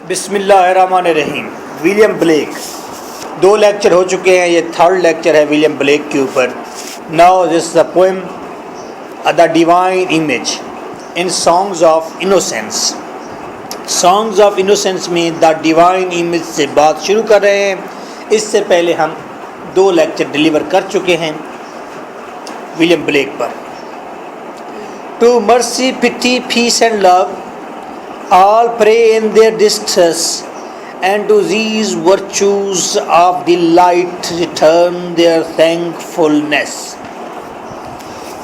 بسم اللہ الرحمن الرحیم. William black. 2 لیکچر ہو چکے ہیں, یہ 3rd لیکچر ہے ولیم بلیک کے اوپر. Now this is the poem the divine image in songs of innocence. Songs of innocence میں دا ڈیوائن امیج سے بات شروع کر رہے ہیں. اس سے پہلے ہم 2 لیکچر ڈیلیور کر چکے ہیں William black per. To mercy, pity, peace and love, all pray in their distress, and to these virtues of delight return their thankfulness.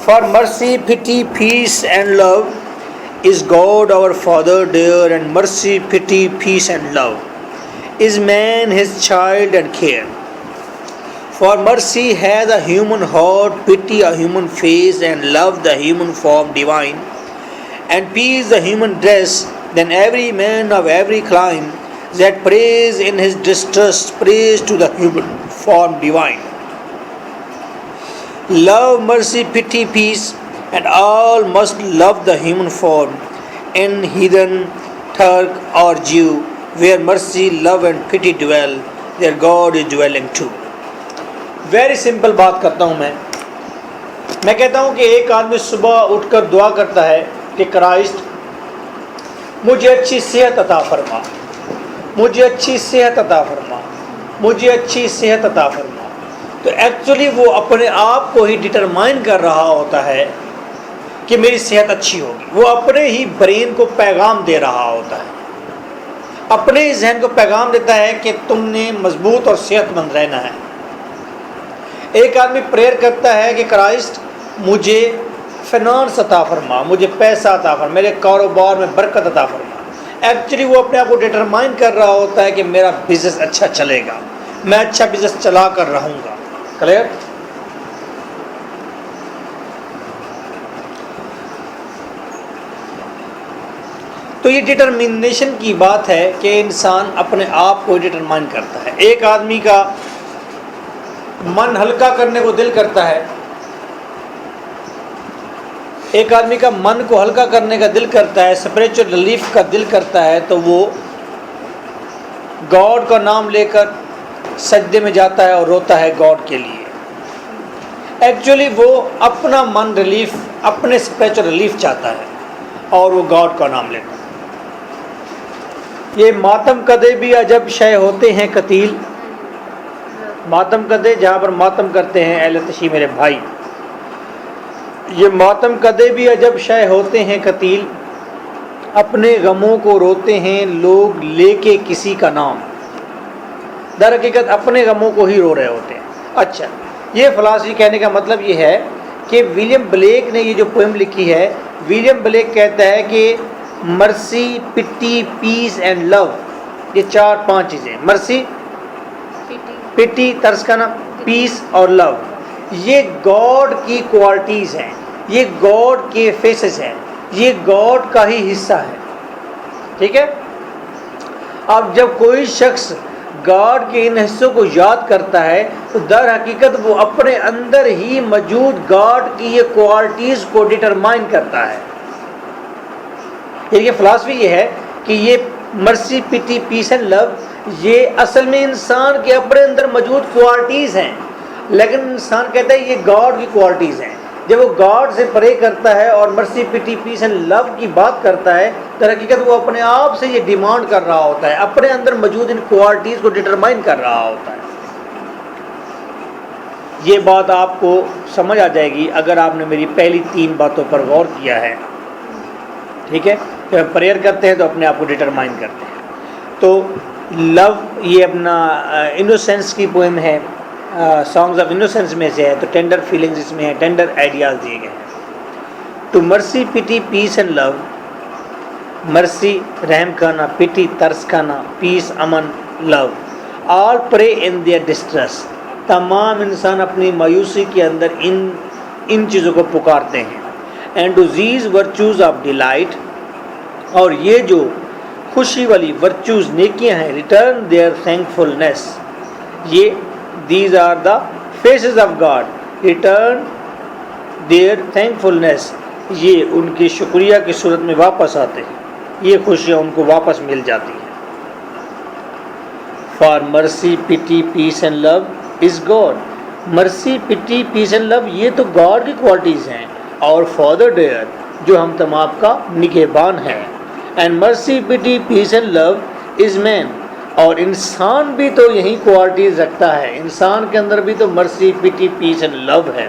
For mercy, pity, peace and love is God our Father dear, and mercy, pity, peace and love is man his child and care. For mercy has a human heart, pity a human face, and love the human form divine, and peace the human dress. Then every man of every clime that prays in his distress prays to the human form divine. Love, mercy, pity, peace, and all must love the human form. In heathen, Turk or Jew, where mercy, love and pity dwell, their God is dwelling too. Very simple بات کرتا ہوں میں کہتا ہوں کہ ایک آدمی صبح اٹھ کر دعا کرتا ہے کہ کرائسٹ مجھے اچھی صحت عطا فرما, مجھے اچھی صحت عطا فرما, مجھے اچھی صحت عطا فرما. تو ایکچولی وہ اپنے آپ کو ہی ڈٹرمائن کر رہا ہوتا ہے کہ میری صحت اچھی ہوگی. وہ اپنے ہی برین کو پیغام دے رہا ہوتا ہے, اپنے ہی ذہن کو پیغام دیتا ہے کہ تم نے مضبوط اور صحت مند رہنا ہے. ایک آدمی پریئر کرتا ہے کہ کرائسٹ مجھے فائنانس عطا فرما, مجھے پیسہ عطا فرما, میرے کاروبار میں برکت عطا فرما. ایکچولی وہ اپنے آپ کو ڈٹرمائن کر رہا ہوتا ہے کہ میرا بزنس اچھا چلے گا, میں اچھا بزنس چلا کر رہوں گا. کلیئر؟ تو یہ ڈٹرمنیشن کی بات ہے کہ انسان اپنے آپ کو ڈٹرمائن کرتا ہے. ایک آدمی کا من ہلکا کرنے کو دل کرتا ہے, ایک آدمی کا من کو ہلکا کرنے کا دل کرتا ہے, اسپریچول ریلیف کا دل کرتا ہے, تو وہ گاڈ کا نام لے کر سجدے میں جاتا ہے اور روتا ہے گاڈ کے لیے. ایکچولی وہ اپنا من ریلیف, اپنے اسپریچول ریلیف چاہتا ہے اور وہ گاڈ کا نام لیتا ہے. یہ ماتم کدے بھی عجب شے ہوتے ہیں قتیل. ماتم کدے جہاں پر ماتم کرتے ہیں اہل تشیع میرے بھائی, یہ ماتم کدے بھی عجب شے ہوتے ہیں قتیل, اپنے غموں کو روتے ہیں لوگ لے کے کسی کا نام. در حقیقت اپنے غموں کو ہی رو رہے ہوتے ہیں. اچھا, یہ فلاسفی کہنے کا مطلب یہ ہے کہ ولیم بلیک نے یہ جو پوئم لکھی ہے, ولیم بلیک کہتا ہے کہ مرسی, پٹی, پیس اینڈ لو, یہ 4-5 چیزیں, مرسی, پٹی ترس کرنا, پیس اور لو, یہ گاڈ کی کوالٹیز ہیں, یہ گاڈ کے فیسز ہیں, یہ گاڈ کا ہی حصہ ہے. ٹھیک ہے؟ اب جب کوئی شخص گاڈ کے ان حصوں کو یاد کرتا ہے تو در حقیقت وہ اپنے اندر ہی موجود گاڈ کی یہ کوالٹیز کو ڈٹرمائن کرتا ہے. یہ فلاسفی یہ ہے کہ یہ مرسی, پٹی, پیس اینڈ لو یہ اصل میں انسان کے اپنے اندر موجود کوالٹیز ہیں, لیکن انسان کہتا ہے یہ گاڈ کی کوالٹیز ہیں. جب وہ گاڈ سے پرے کرتا ہے اور مرسی, پٹی, پیس اینڈ لو کی بات کرتا ہے, در حقیقت وہ اپنے آپ سے یہ ڈیمانڈ کر رہا ہوتا ہے, اپنے اندر موجود ان کوالٹیز کو ڈٹرمائن کر رہا ہوتا ہے. یہ بات آپ کو سمجھ آ جائے گی اگر آپ نے میری پہلی 3 باتوں پر غور کیا ہے. ٹھیک ہے؟ جب پریئر کرتے ہیں تو اپنے آپ کو ڈٹرمائن کرتے ہیں. تو لو یہ اپنا انوسینس کی پوئم ہے, سانگز آف انوسینس میں سے ہے, تو ٹینڈر فیلنگز اس میں ہیں, ٹینڈر آئیڈیاز دیے گئے ہیں. To mercy, pity, peace and لو, مرسی رحم کھانا, پٹی ترس کھانا, پیس امن, لو, آل پرے ان دیئر ڈسٹریس, تمام انسان اپنی مایوسی کے اندر ان چیزوں کو پکارتے ہیں. And to these virtues of delight, اور یہ جو خوشی والی ورچوز نیکیاں ہیں, ریٹرن دیئر تھینکفلنس, یہ these are the faces of God, return their thankfulness, یہ ان کی شکریہ کی صورت میں واپس آتے ہیں, یہ خوشیاں ان کو واپس مل جاتی ہیں. For mercy, pity, peace and love is God. Mercy, pity, peace and love یہ تو God کی کوالٹیز ہیں. اور Father dear جو ہم تمام کا نگہبان ہے. And mercy, pity, peace and love is man. اور انسان بھی تو یہی کوالٹیز رکھتا ہے. انسان کے اندر بھی تو mercy, pity, peace and love ہے.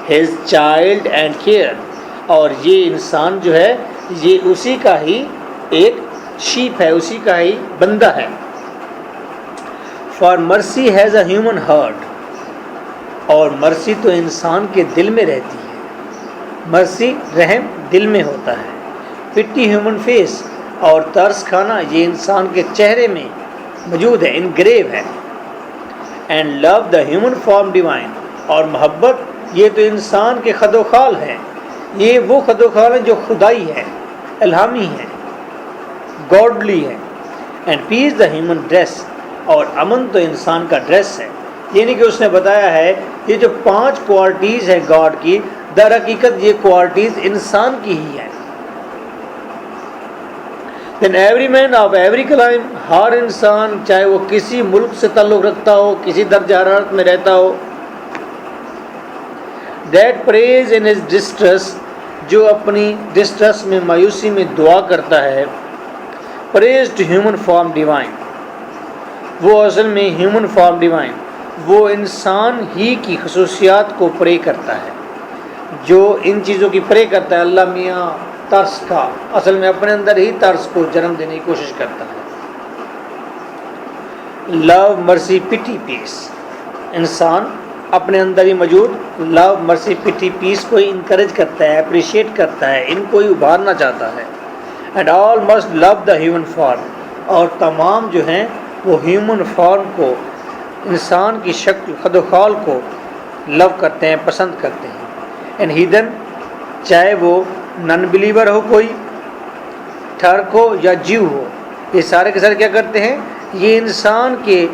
His child and care. اور یہ انسان جو ہے یہ اسی کا ہی ایک شیپ ہے, اسی کا ہی بندہ ہے. For mercy has a human heart. اور مرسی تو انسان کے دل میں رہتی ہے. مرسی رحم دل میں ہوتا ہے. پٹی ہیومن فیس. اور ترس کھانا یہ انسان کے چہرے میں موجود ہے, انگریو ہے. And love the human form divine. اور محبت یہ تو انسان کے خد و خال ہے. یہ وہ خد و خال ہے جو خدائی ہے, الہامی ہے, گاڈلی ہے. And peace the human dress. اور امن تو انسان کا ڈریس ہے. یعنی کہ اس نے بتایا ہے یہ جو 5 کوالٹیز ہیں گاڈ کی, در حقیقت یہ کوالٹیز انسان کی ہی ہیں. Then every man of every clime, ہر انسان چاہے وہ کسی ملک سے تعلق رکھتا ہو, کسی درجہ حرارت میں رہتا ہو, that prays in his distress, جو اپنی ڈسٹریس میں مایوسی میں دعا کرتا ہے, prays to human form divine. وہ اصل میں ہیومن فارم ڈیوائن, وہ انسان ہی کی خصوصیات کو پرے کرتا ہے, جو ان چیزوں کی پرے کرتا ہے. اللہ میاں ترس کا اصل میں اپنے اندر ہی ترس کو جنم دینے کی کوشش کرتا ہے. لو مرسی پٹی پیس. انسان اپنے اندر ہی موجود لو مرسی پٹی پیس کو ہی انکریج کرتا ہے, اپریشیٹ کرتا ہے, ان کو ہی ابھارنا چاہتا ہے. And all must love the human form. اور تمام جو ہیں وہ ہیومن فارم کو, انسان کی شکل خد و خال کو لو کرتے ہیں, پسند کرتے ہیں. اینڈ ہیدن چاہے وہ نن بلیور ہو, کوئی ٹرک ہو یا جیو ہو, یہ سارے کے سارے کیا کرتے ہیں, یہ انسان کے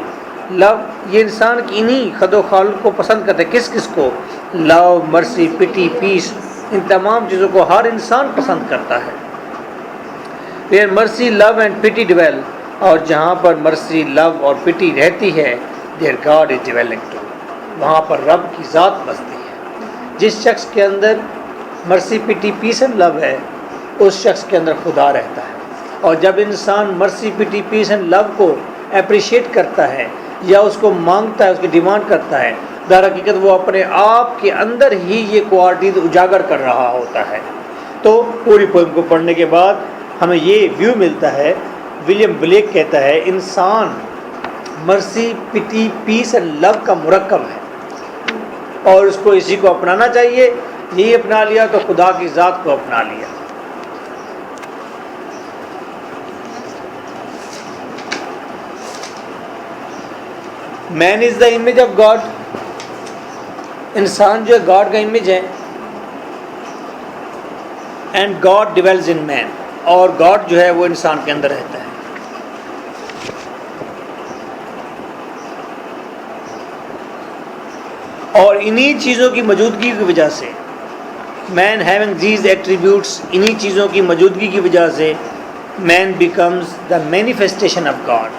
لو, یہ انسان کی انہی خد و خال کو پسند کرتے ہیں. کس کس کو؟ لو مرسی پٹی پیس, ان تمام چیزوں کو ہر انسان پسند کرتا ہے. ویئر مرسی لو اینڈ پٹی ڈویل. اور جہاں پر مرسی لو اور پٹی رہتی ہے, دیر گاڈ از ڈویلنگ ٹو. وہاں پر رب کی ذات بستی ہے. جس شخص کے اندر مرسی پٹی پیس اینڈ لو ہے, اس شخص کے اندر خدا رہتا ہے. اور جب انسان مرسی پٹی پیس اینڈ لو کو اپریشیٹ کرتا ہے یا اس کو مانگتا ہے, اس کی ڈیمانڈ کرتا ہے, در حقیقت وہ اپنے آپ کے اندر ہی یہ کوالٹیز اجاگر کر رہا ہوتا ہے. تو پوری پوئم کو پڑھنے کے بعد ہمیں یہ ویو ملتا ہے. ولیم بلیک کہتا ہے انسان مرسی پٹی پیس اینڈ لو کا مرکب ہے, اور اس کو اسی کو اپنانا چاہیے. یہی اپنا لیا تو خدا کی ذات کو اپنا لیا. مین is the image of God. انسان جو ہے گاڈ کا امیج ہے. اینڈ گاڈ ڈویلز ان مین. اور گاڈ جو ہے وہ انسان کے اندر رہتا ہے. اور انہی چیزوں کی موجودگی کی وجہ سے, مین ہیونگ دیز ایٹریبیوٹس, انہی چیزوں کی موجودگی کی وجہ سے man becomes the manifestation of God.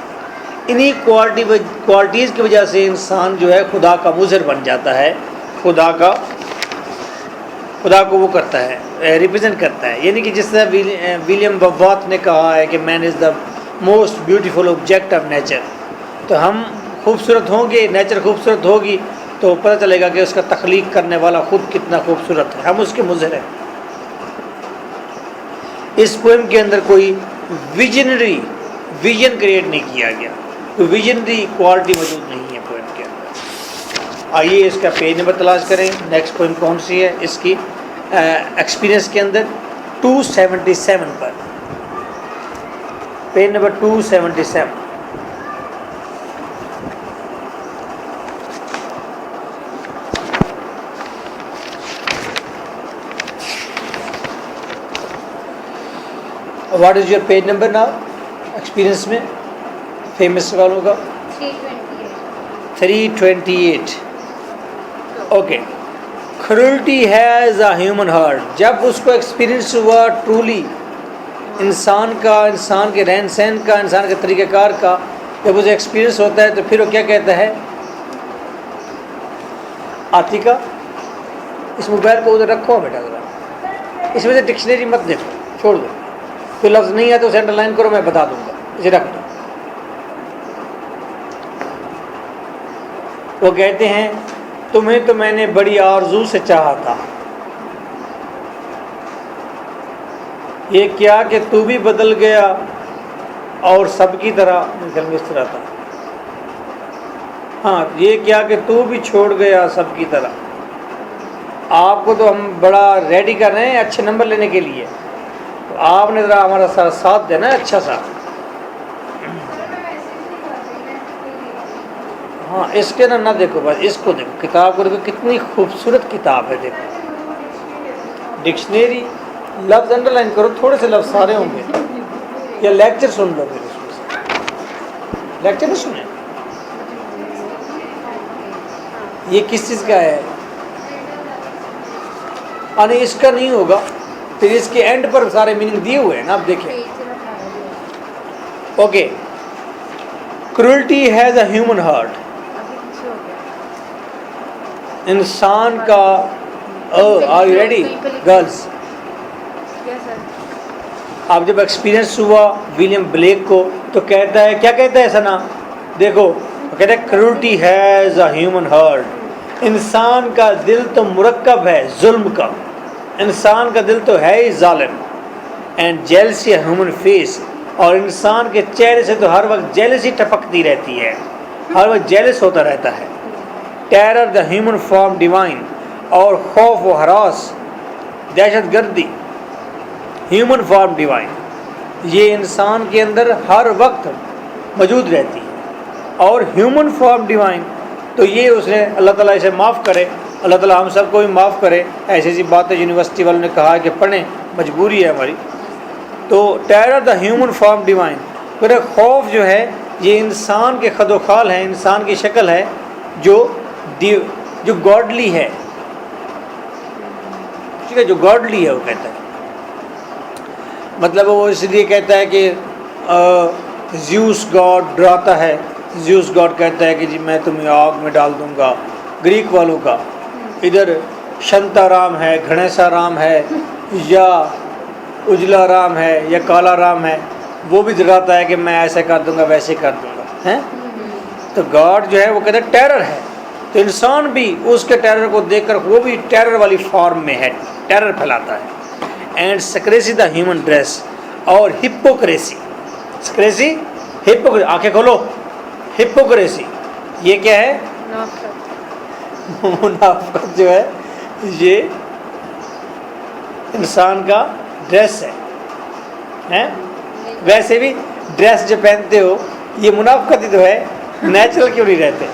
انہی کوالٹیز کی وجہ سے انسان جو ہے خدا کا مظہر بن جاتا ہے, خدا کو وہ کرتا ہے, ریپرزینٹ کرتا ہے. یعنی کہ جس طرح ولیم بوات نے کہا ہے کہ man is the most beautiful object of nature. تو ہم خوبصورت ہوں گے, نیچر خوبصورت ہوگی, تو پتہ چلے گا کہ اس کا تخلیق کرنے والا خود کتنا خوبصورت ہے. ہم اس کے مظہر ہیں. اس پوئم کے اندر کوئی ویژن کریٹ نہیں کیا گیا, کوئی ویژنری کوالٹی موجود نہیں ہے پوئم کے اندر. آئیے اس کا پیج نمبر تلاش کریں. نیکسٹ پوئم کون سی ہے اس کی ایکسپیرینس کے اندر؟ 277 پر, page number 277. What is your page number now experience میں فیمس والوں کا؟ 328. Okay. Cruelty has a human heart. جب اس کو ایکسپیرینس ہوا ٹرولی انسان کا, انسان کے رہن سہن کا, انسان کے طریقہ کار کا, جب اسے ایکسپیرئنس ہوتا ہے تو پھر وہ کیا کہتا ہے، عاتقہ اس موبائل کو ادھر رکھو بیٹا ذرا، اس میں سے ڈکشنری مت دیکھو، چھوڑ دو، کوئی لفظ نہیں ہے تو اسے انڈر لائن کرو، میں بتا دوں گا، اسے رکھ دو۔ وہ کہتے ہیں تمہیں تو میں نے بڑی آرزو سے چاہا تھا، یہ کیا کہ تو بھی بدل گیا اور سب کی طرح، گل میں اس طرح تھا، ہاں یہ کیا کہ تو بھی چھوڑ گیا سب کی طرح۔ آپ کو تو ہم بڑا ریڈی کر رہے ہیں اچھے نمبر لینے کے لیے، تو آپ نے ذرا ہمارا ساتھ دینا ہے اچھا سا۔ ہاں اس کے نہ دیکھو، بس اس کو دیکھو، کتاب کو دیکھو، کتنی خوبصورت کتاب ہے، دیکھو ڈکشنری، لفظ انڈر لائن کرو، تھوڑے سے لفظ سارے ہوں گے، یا لیکچر سن لو، پھر اس میں سے لیکچر نہیں سنیں، یہ کس چیز کا ہے، نہیں اس کا نہیں ہوگا، پھر اس کے اینڈ پر سارے میننگ دیے ہوئے ہیں نا، آپ دیکھیں۔ Okay, cruelty has a human heart, انسان کا، آر یو ریڈی گرلز؟ آپ جب ایکسپیرئنس ہوا ولیم بلیک کو تو کہتا ہے، کیا کہتا ہے سنا، دیکھو وہ کہتا ہے cruelty has a human heart, انسان کا دل تو مرکب ہے ظلم کا، انسان کا دل تو ہے ہی ظالم، اینڈ جیلسی ہیومن فیس، اور انسان کے چہرے سے تو ہر وقت جیلسی ٹپکتی رہتی ہے، ہر وقت جیلس ہوتا رہتا ہے۔ ٹیرر دا ہیومن فارم ڈیوائن، اور خوف و ہراس، دہشت گردی، ہیومن فارم ڈیوائن، یہ انسان کے اندر ہر وقت موجود رہتی ہے، اور ہیومن فارم ڈیوائن تو یہ اس نے، اللہ تعالیٰ اسے معاف کرے، اللہ تعالیٰ ہم سب کو بھی معاف کرے، ایسی ایسی باتیں یونیورسٹی والوں نے کہا کہ پڑھیں، مجبوری ہے ہماری۔ تو ٹیرر دا ہیومن فارم ڈیوائن، پھر خوف جو ہے یہ انسان کے خد و خال ہے، انسان کی شکل ہے جو گاڈلی ہے، ٹھیک ہے، جو گاڈلی ہے، وہ کہتا ہے، مطلب وہ اس لیے کہتا ہے کہ زیوس گاڈ ڈراتا ہے، زیوس گاڈ کہتا ہے کہ جی میں تمہیں آگ میں ڈال دوں گا، گریک والوں کا، ادھر شنتا رام ہے، گھنیسا رام ہے، یا اجلا رام ہے، یا کالا رام ہے، وہ بھی ڈراتا ہے کہ میں ایسے کر دوں گا ویسے کر دوں گا، ہیں؟ تو گاڈ جو ہے وہ کہتا ہے ٹیرر ہے، تو انسان بھی اس کے ٹیرر کو دیکھ کر وہ بھی ٹیرر والی فارم میں ہے، ٹیرر پھیلاتا ہے۔ اینڈ سکریسی دا ہیومن ڈریس، اور ہپوکریسی، سکریسی ہپوکریسی، آنکھیں کھولو، ہپوکریسی یہ کیا ہے؟ منافقت جو ہے یہ انسان کا ڈریس ہے، ویسے بھی ڈریس جو پہنتے ہو یہ منافقت ہی تو ہے، نیچرل کیوں نہیں رہتے؟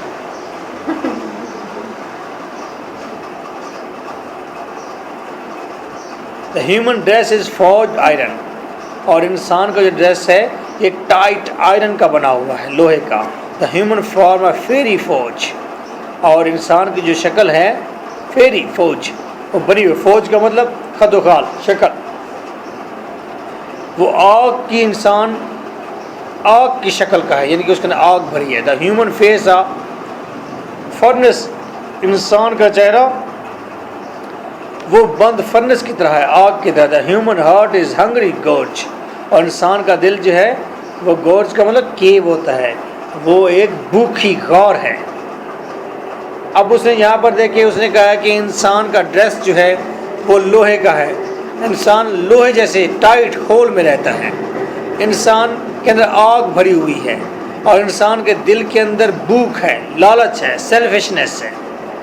The human dress is forged iron، اور انسان کا جو ڈریس ہے یہ ٹائٹ آئرن کا بنا ہوا ہے، لوہے کا۔ The human form a fairy forge، اور انسان کی جو شکل ہے فیری فوج، وہ بنی ہوئی، فوج کا مطلب خد و خال، شکل، وہ آگ کی، انسان آگ کی شکل کا ہے، یعنی کہ اس کے اندر آگ بھری ہے۔ The human face a furnace, انسان کا چہرہ وہ بند فرنس کی طرح ہے، آگ کی طرح۔ The human heart is hungry gorge, اور انسان کا دل جو ہے وہ گورج کا مطلب کیو ہوتا ہے، وہ ایک بھوکھی غار ہے۔ اب اس نے یہاں پر دیکھے، اس نے کہا کہ انسان کا ڈریس جو ہے وہ لوہے کا ہے، انسان لوہے جیسے ٹائٹ ہول میں رہتا ہے، انسان کے اندر آگ بھری ہوئی ہے، اور انسان کے دل کے اندر بھوک ہے، لالچ ہے، سیلفشنس ہے،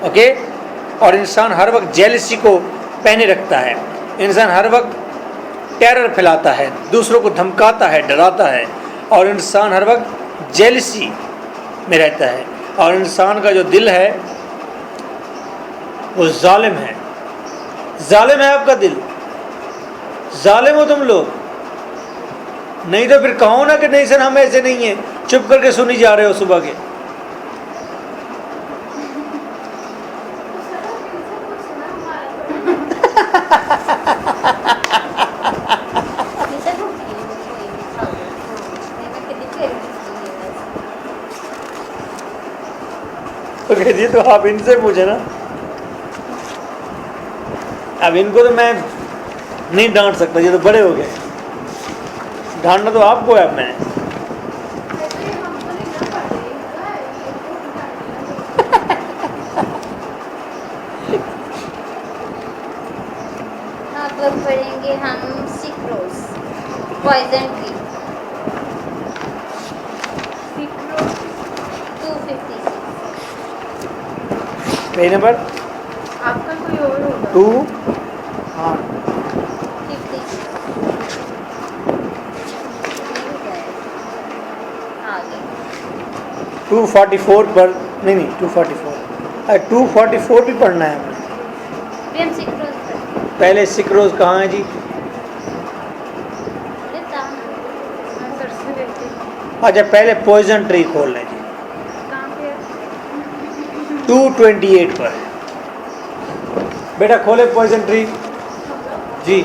اوکے، اور انسان ہر وقت جیلسی کو پہنے رکھتا ہے، انسان ہر وقت ٹیرر پھیلاتا ہے، دوسروں کو دھمکاتا ہے، ڈراتا ہے، اور انسان ہر وقت جیلسی میں رہتا ہے، اور انسان کا جو دل ہے وہ ظالم ہے، ظالم ہے آپ کا دل، ظالم ہو تم لوگ، نہیں تو پھر کہو نا کہ نہیں سر ہم ایسے نہیں ہیں، چپ کر کے سنی جا رہے ہو صبح کے۔ تو کہتی ہے تو آپ ان سے پوچھیں نا. اب ان کو تو میں نہیں ڈانٹ سکتا، یہ تو بڑے ہو گئے، ڈانٹنا تو آپ کو ہے. اب میں نے اب پڑھیں گے ہم screws, poison tree. 256. Page number آپ کا کوئی اور ہوگا. 2. ہاں 56 آگے 244 پر نہیں 244 244 بھی پڑھنا ہے ہمیں. بھی ہم سکروز پڑھیں گے. پہلے سکروز کہاں ہے جی؟ میں سر سے دیکھتی ہوں. اچھا پہلے پوائزن ٹری کھول لیں جی. کہاں پہ ہے؟ 228 پر. بیٹا کھولے پوائزن ٹری جی.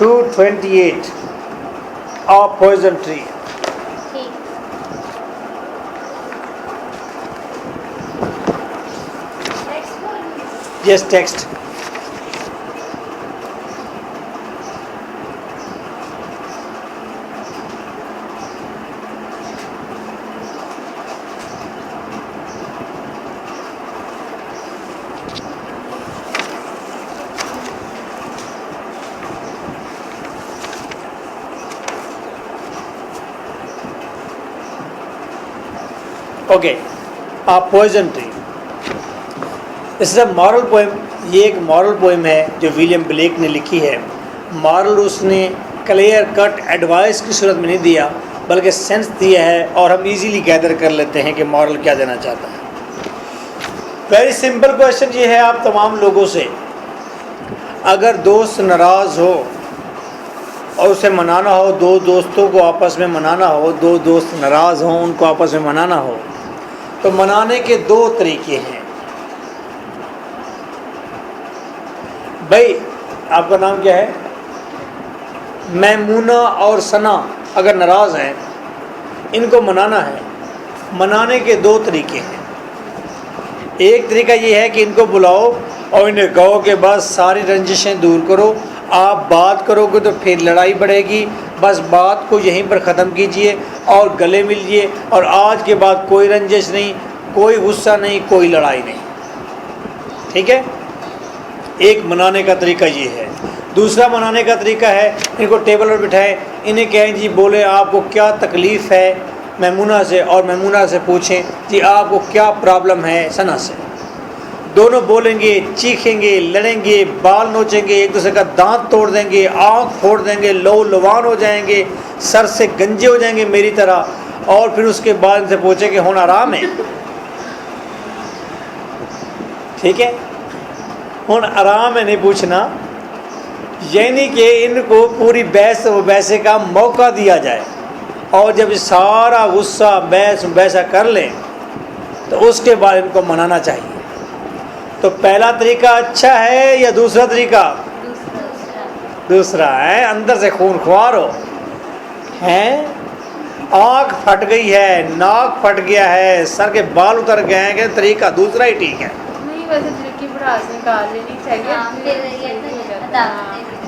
228 آف پوائزن ٹری. ٹھیک. Yes text. اوکے آپ پوائزن ٹری. اس سے مارل پوئم، یہ ایک مارل پوئم ہے جو ولیم بلیک نے لکھی ہے. مارل اس نے کلیئر کٹ ایڈوائس کی صورت میں نہیں دیا بلکہ سینس دیا ہے، اور ہم ایزیلی گیدر کر لیتے ہیں کہ مارل کیا دینا چاہتا ہے. ویری سمپل کویشچن یہ ہے آپ تمام لوگوں سے، اگر دوست ناراض ہو اور اسے منانا ہو، دو دوستوں کو آپس میں منانا ہو، دو دوست ناراض ہوں ان کو آپس میں منانا ہو، تو منانے کے 2 طریقے ہیں. بھائی آپ کا نام کیا ہے؟ میمونہ اور ثنا اگر ناراض ہیں، ان کو منانا ہے. منانے کے 2 طریقے ہیں. ایک طریقہ یہ ہے کہ ان کو بلاؤ اور انہیں کہو کہ بس ساری رنجشیں دور کرو، آپ بات کرو گے تو پھر لڑائی بڑھے گی، بس بات کو یہیں پر ختم کیجئے اور گلے ملیے، اور آج کے بعد کوئی رنجش نہیں، کوئی غصہ نہیں، کوئی لڑائی نہیں. ٹھیک ہے؟ ایک منانے کا طریقہ یہ ہے. دوسرا منانے کا طریقہ ہے ان کو ٹیبل پر بٹھائیں، انہیں کہیں جی بولے آپ کو کیا تکلیف ہے میمونہ سے، اور میمونہ سے پوچھیں جی آپ کو کیا پرابلم ہے ثنا سے. دونوں بولیں گے، چیخیں گے، لڑیں گے، بال نوچیں گے، ایک دوسرے کا دانت توڑ دیں گے، آنکھ پھوڑ دیں گے، لو لوان ہو جائیں گے، سر سے گنجے ہو جائیں گے میری طرح. اور پھر اس کے بعد ان سے پوچھیں کہ ہون آرام ہے. ٹھیک ہے؟ ہون آرام ہے نہیں پوچھنا، یعنی کہ ان کو پوری بحث و بحثے کا موقع دیا جائے، اور جب سارا غصہ بحث بحثہ کر لیں تو اس کے بعد ان کو منانا چاہیے. تو پہلا طریقہ اچھا ہے یا دوسرا طریقہ؟ دوسرا ہے. اندر سے خون خوار ہو ہیں، آنکھ پھٹ گئی ہے، ناک پھٹ گیا ہے، سر کے بال اتر گئے ہیں، کہ طریقہ دوسرا ہی ٹھیک ہے. نہیں ویسے دل کی بڑاس نکال لینی چاہیے.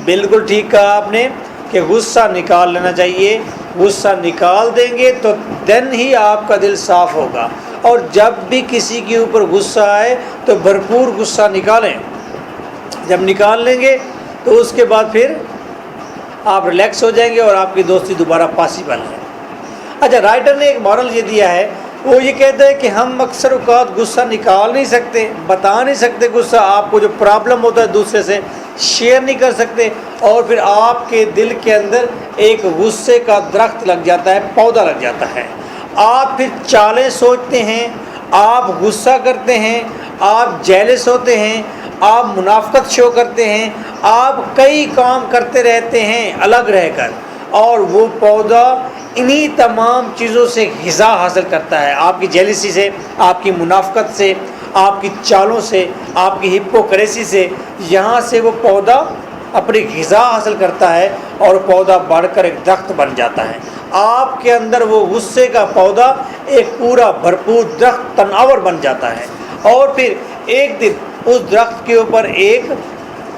بالکل ٹھیک کہا آپ نے کہ غصہ نکال لینا چاہیے. غصہ نکال دیں گے تو دن ہی آپ کا دل صاف ہوگا. اور جب بھی کسی کے اوپر غصہ آئے تو بھرپور غصہ نکالیں. جب نکال لیں گے تو اس کے بعد پھر آپ ریلیکس ہو جائیں گے اور آپ کی دوستی دوبارہ پاسبل ہے. اچھا رائٹر نے ایک مورل یہ دیا ہے، وہ یہ کہتا ہے کہ ہم اکثر اوقات غصہ نکال نہیں سکتے، بتا نہیں سکتے غصہ، آپ کو جو پرابلم ہوتا ہے دوسرے سے شیئر نہیں کر سکتے، اور پھر آپ کے دل کے اندر ایک غصے کا درخت لگ جاتا ہے، پودا لگ جاتا ہے. آپ پھر چالیں سوچتے ہیں، آپ غصہ کرتے ہیں، آپ جیلس ہوتے ہیں، آپ منافقت شو کرتے ہیں، آپ کئی کام کرتے رہتے ہیں الگ رہ کر، اور وہ پودا انہی تمام چیزوں سے غذا حاصل کرتا ہے. آپ کی جیلسی سے، آپ کی منافقت سے، آپ کی چالوں سے، آپ کی ہپوکریسی سے، یہاں سے وہ پودا اپنی غذا حاصل کرتا ہے اور پودا بڑھ کر ایک درخت بن جاتا ہے. آپ کے اندر وہ غصے کا پودا ایک پورا بھرپور درخت تناور بن جاتا ہے, اور پھر ایک دن اس درخت کے اوپر ایک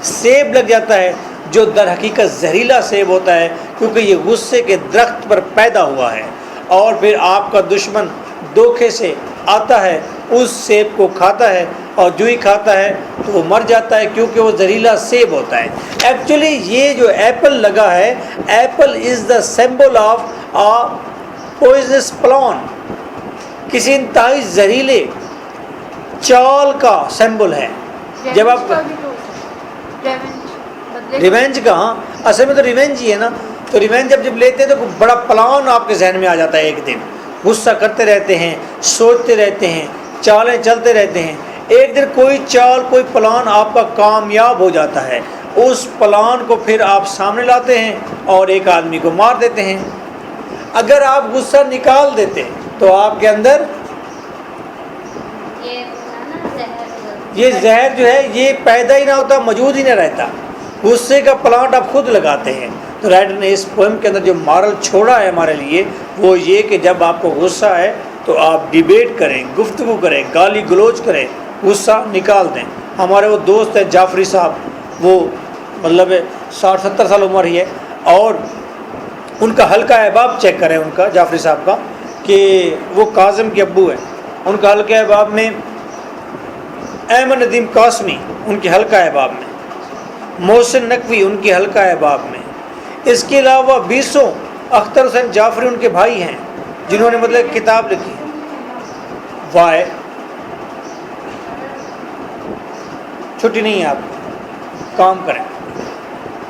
سیب لگ جاتا ہے جو در حقیقت زہریلا سیب ہوتا ہے, کیونکہ یہ غصے کے درخت پر پیدا ہوا ہے. اور پھر آپ کا دشمن دھوکے سے آتا ہے, اس سیب کو کھاتا ہے, اور جو ہی کھاتا ہے تو وہ مر جاتا ہے, کیونکہ وہ زہریلا سیب ہوتا ہے. ایکچولی یہ جو ایپل لگا ہے, apple is the symbol of poisonous plant, کسی انتہائی زہریلے چال کا سمبل ہے. جب آپ ریونج کا, ہاں اصل میں تو ریونج ہی ہے نا, تو ریونج جب لیتے ہیں تو بڑا پلان آپ کے ذہن میں آ جاتا ہے. ایک دن غصہ کرتے رہتے ہیں, سوچتے رہتے ہیں, چالیں چلتے رہتے ہیں, ایک دن کوئی چال کوئی پلان آپ کا کامیاب ہو جاتا ہے. اس پلان کو پھر آپ سامنے لاتے ہیں اور ایک آدمی کو مار دیتے ہیں. اگر آپ غصہ نکال دیتے تو آپ کے اندر یہ زہر جو ہے یہ پیدا ہی نہ ہوتا, موجود ہی نہ رہتا. غصے کا پلانٹ آپ خود لگاتے ہیں. تو رائٹر نے اس پوئم کے اندر جو مارل چھوڑا ہے ہمارے لیے وہ یہ کہ جب آپ کو غصہ ہے تو آپ ڈیبیٹ کریں, گفتگو کریں, گالی گلوچ کریں, غصہ نکال دیں. ہمارے وہ دوست ہیں جعفری صاحب, وہ مطلب 60-70 سال عمر ہی ہے, اور ان کا حلقہ احباب چیک کریں ان کا, جعفری صاحب کا, کہ وہ کاظم کے ابو ہیں. ان کا حلقہ احباب میں احمد ندیم قاسمی ان کے حلقہ احباب میں, محسن نقوی ان کی حلقہ احباب میں, اس کے علاوہ 20 اختر حسین جعفری ان کے بھائی ہیں جنہوں نے مطلب کتاب لکھی. وائی چھٹی نہیں ہے, آپ کام کریں.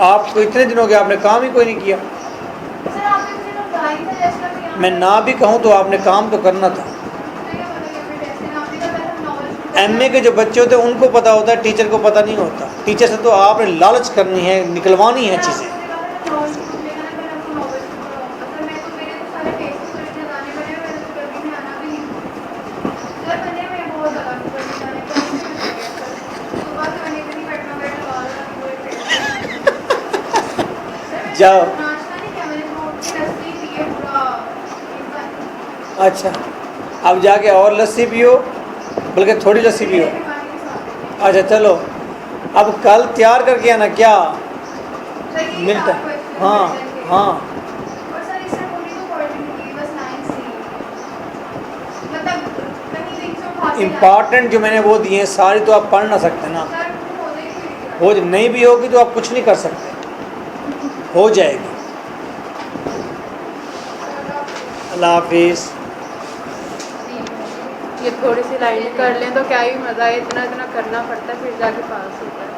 آپ کو اتنے دن ہو گئے آپ نے کام ہی کوئی نہیں کیا. میں نہ بھی کہوں تو آپ نے کام تو کرنا تھا. ایم اے کے جو بچے ہوتے ہیں ان کو پتہ ہوتا ہے, ٹیچر کو پتہ نہیں ہوتا. ٹیچر سے تو آپ نے لالچ کرنی ہے, نکلوانی ہے چیزیں. جاؤ. اچھا اب جا کے اور لسی پیو, بلکہ تھوڑی لسی پیو. اچھا چلو اب کل تیار کر کے آنا, کیا ملتا ہے. ہاں ہاں امپارٹنٹ جو میں نے وہ دیے ہیں ساری تو آپ پڑھ نہ سکتے نا. ہو نہیں بھی ہوگی تو آپ کچھ نہیں کر سکتے, ہو جائے گی. اللہ حافظ. یہ تھوڑی سی لائن کر لیں تو کیا ہی مزہ ہے, اتنا اتنا کرنا پڑتا ہے پھر جا کے پاس ہوتا ہے.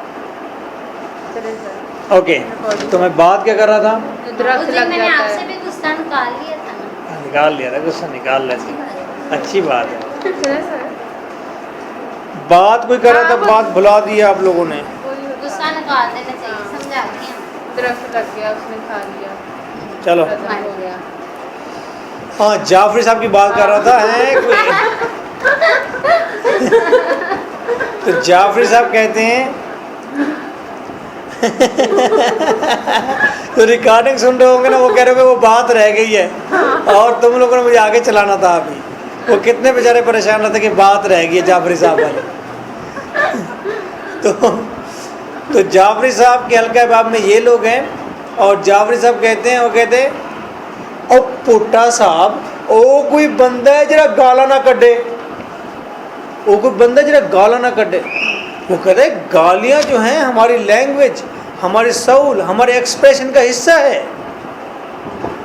چلے سر اوکے, تو میں بات کیا کر رہا تھا؟ درخت لگ میں نے جاتا آپ سے ہے. بھی غصہ نکال لیا تھا نا. نکال لیا تھا غصہ, نکال لیتے, اچھی بات ہے. چلے سر. بات کوئی کر رہا تھا, بات بھلا دی آپ لوگوں نے. غصہ نکال دینا چاہیے, سمجھا دیا. درخت لگ گیا, اس نے کھا لیا, چلو ختم ہو گیا. ہاں جعفری صاحب کی بات کر رہا تھا. ہے کوئی تو جعفری صاحب کہتے ہیں تو ریکارڈنگ سن رہے ہوں گے نا, وہ کہہ رہے ہوں گے وہ بات رہ گئی ہے اور تم لوگوں نے مجھے آگے چلانا تھا. ابھی وہ کتنے بیچارے پریشان رہتے کہ بات رہ گئی ہے جعفری صاحب والے. تو جعفری صاحب کے حلقہ باب میں یہ لوگ ہیں, اور جعفری صاحب کہتے ہیں, وہ کہتے ہیں او پوٹا صاحب او کوئی بندہ ہے جرا گالا نہ کڈے, وہ کوئی بندہ جرا گالا نہ کڈے. وہ کہتے ہیں گالیاں جو ہیں ہماری لینگویج, ہماری سول, ہمارے ایکسپریشن کا حصہ ہے,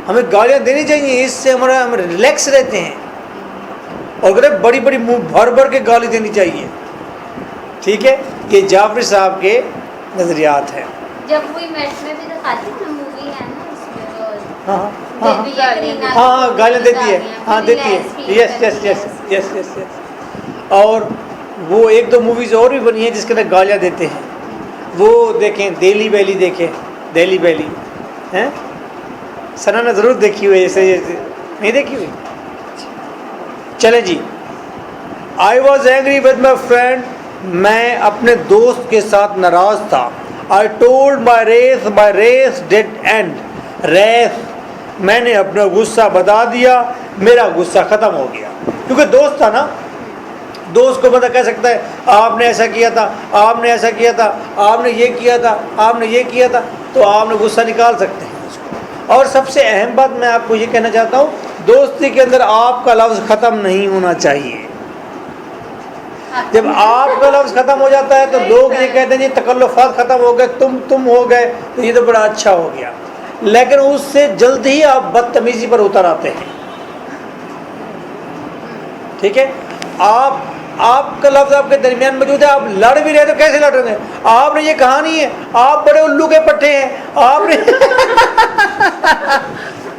ہمیں گالیاں دینی چاہیے, اس سے ہم ریلیکس رہتے ہیں. اور کہتے ہیں بڑی بڑی منہ بھر بھر کے گالی دینی چاہیے. ٹھیک ہے, یہ جعفری صاحب کے نظریات ہیں. جب کوئی میچ میں بھی دکھاتی ہے مووی ہے نا, اس میں تو ہاں ہاں گالیاں دیتی ہے, ہاں دیتی ہے. یس یس یس یس یس یس. اور وہ ایک دو موویز اور بھی بنی ہیں جس کے اندر گالیاں دیتے ہیں. وہ دیکھیں دہلی بیلی, دیکھیں دہلی بیلی ہیں, سنا نے ضرور دیکھی ہوئی, ایسے نہیں دیکھی ہوئی. چلیں جی. I was angry with my friend, میں اپنے دوست کے ساتھ ناراض تھا. I told my race did end. Race, میں نے اپنا غصہ بتا دیا, میرا غصہ ختم ہو گیا. کیونکہ دوست تھا نا, دوست کو بندہ کہہ سکتا ہے آپ نے ایسا کیا تھا, آپ نے ایسا کیا تھا, آپ نے یہ کیا تھا, آپ نے یہ کیا تھا, تو آپ نے غصہ نکال سکتے ہیں اس کو. اور سب سے اہم بات میں آپ کو یہ کہنا چاہتا ہوں, دوستی کے اندر آپ کا لفظ ختم نہیں ہونا چاہیے. جب آپ کا لفظ ختم ہو جاتا ہے تو لوگ یہ کہتے ہیں یہ تکلفات ختم ہو گئے, تم ہو گئے, تو یہ تو بڑا اچھا ہو گیا. لیکن اس سے جلد ہی آپ بدتمیزی پر اتر آتے ہیں. ٹھیک ہے, آپ کا لفظ آپ کے درمیان موجود ہے, آپ لڑ بھی رہے تو کیسے لڑ رہے ہیں؟ آپ نے یہ کہا نہیں ہے, آپ بڑے الو کے پٹھے ہیں, آپ نے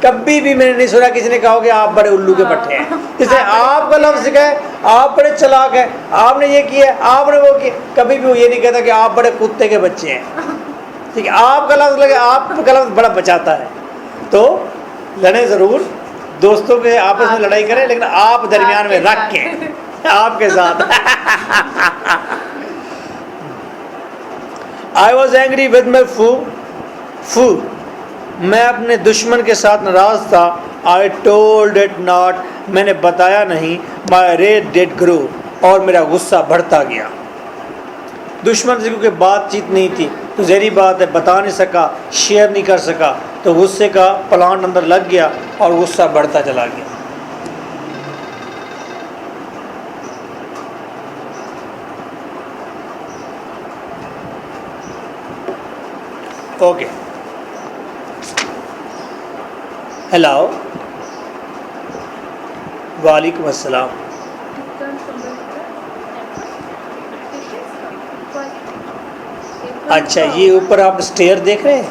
کبھی بھی میں نے نہیں سنا کسی نے کہا کہ آپ بڑے الو کے پٹھے ہیں. اس لیے آپ کا لفظ ہے آپ بڑے چلاک ہیں, آپ نے یہ کیا, آپ نے وہ کیا, کبھی بھی وہ یہ نہیں کہتا کہ آپ بڑے کتے کے بچے ہیں. ٹھیک ہے, آپ کا لفظ لگے, آپ کا لفظ بڑا بچاتا ہے. تو لڑیں ضرور, دوستوں کے آپس میں لڑائی کریں, لیکن آپ درمیان میں رکھ کے آپ کے ساتھ. I was angry with my foe. میں اپنے دشمن کے ساتھ ناراض تھا. I told it not. میں نے بتایا نہیں. My rage did grow. اور میرا غصہ بڑھتا گیا. دشمن سے کیونکہ بات چیت نہیں تھی تو ظاہری بات ہے بتا نہیں سکا, شیئر نہیں کر سکا, تو غصے کا پلانٹ اندر لگ گیا اور غصہ بڑھتا چلا گیا. اوکے, ہیلو, وعلیکم السلام. اچھا, یہ اوپر آپ اسٹیئر دیکھ رہے ہیں,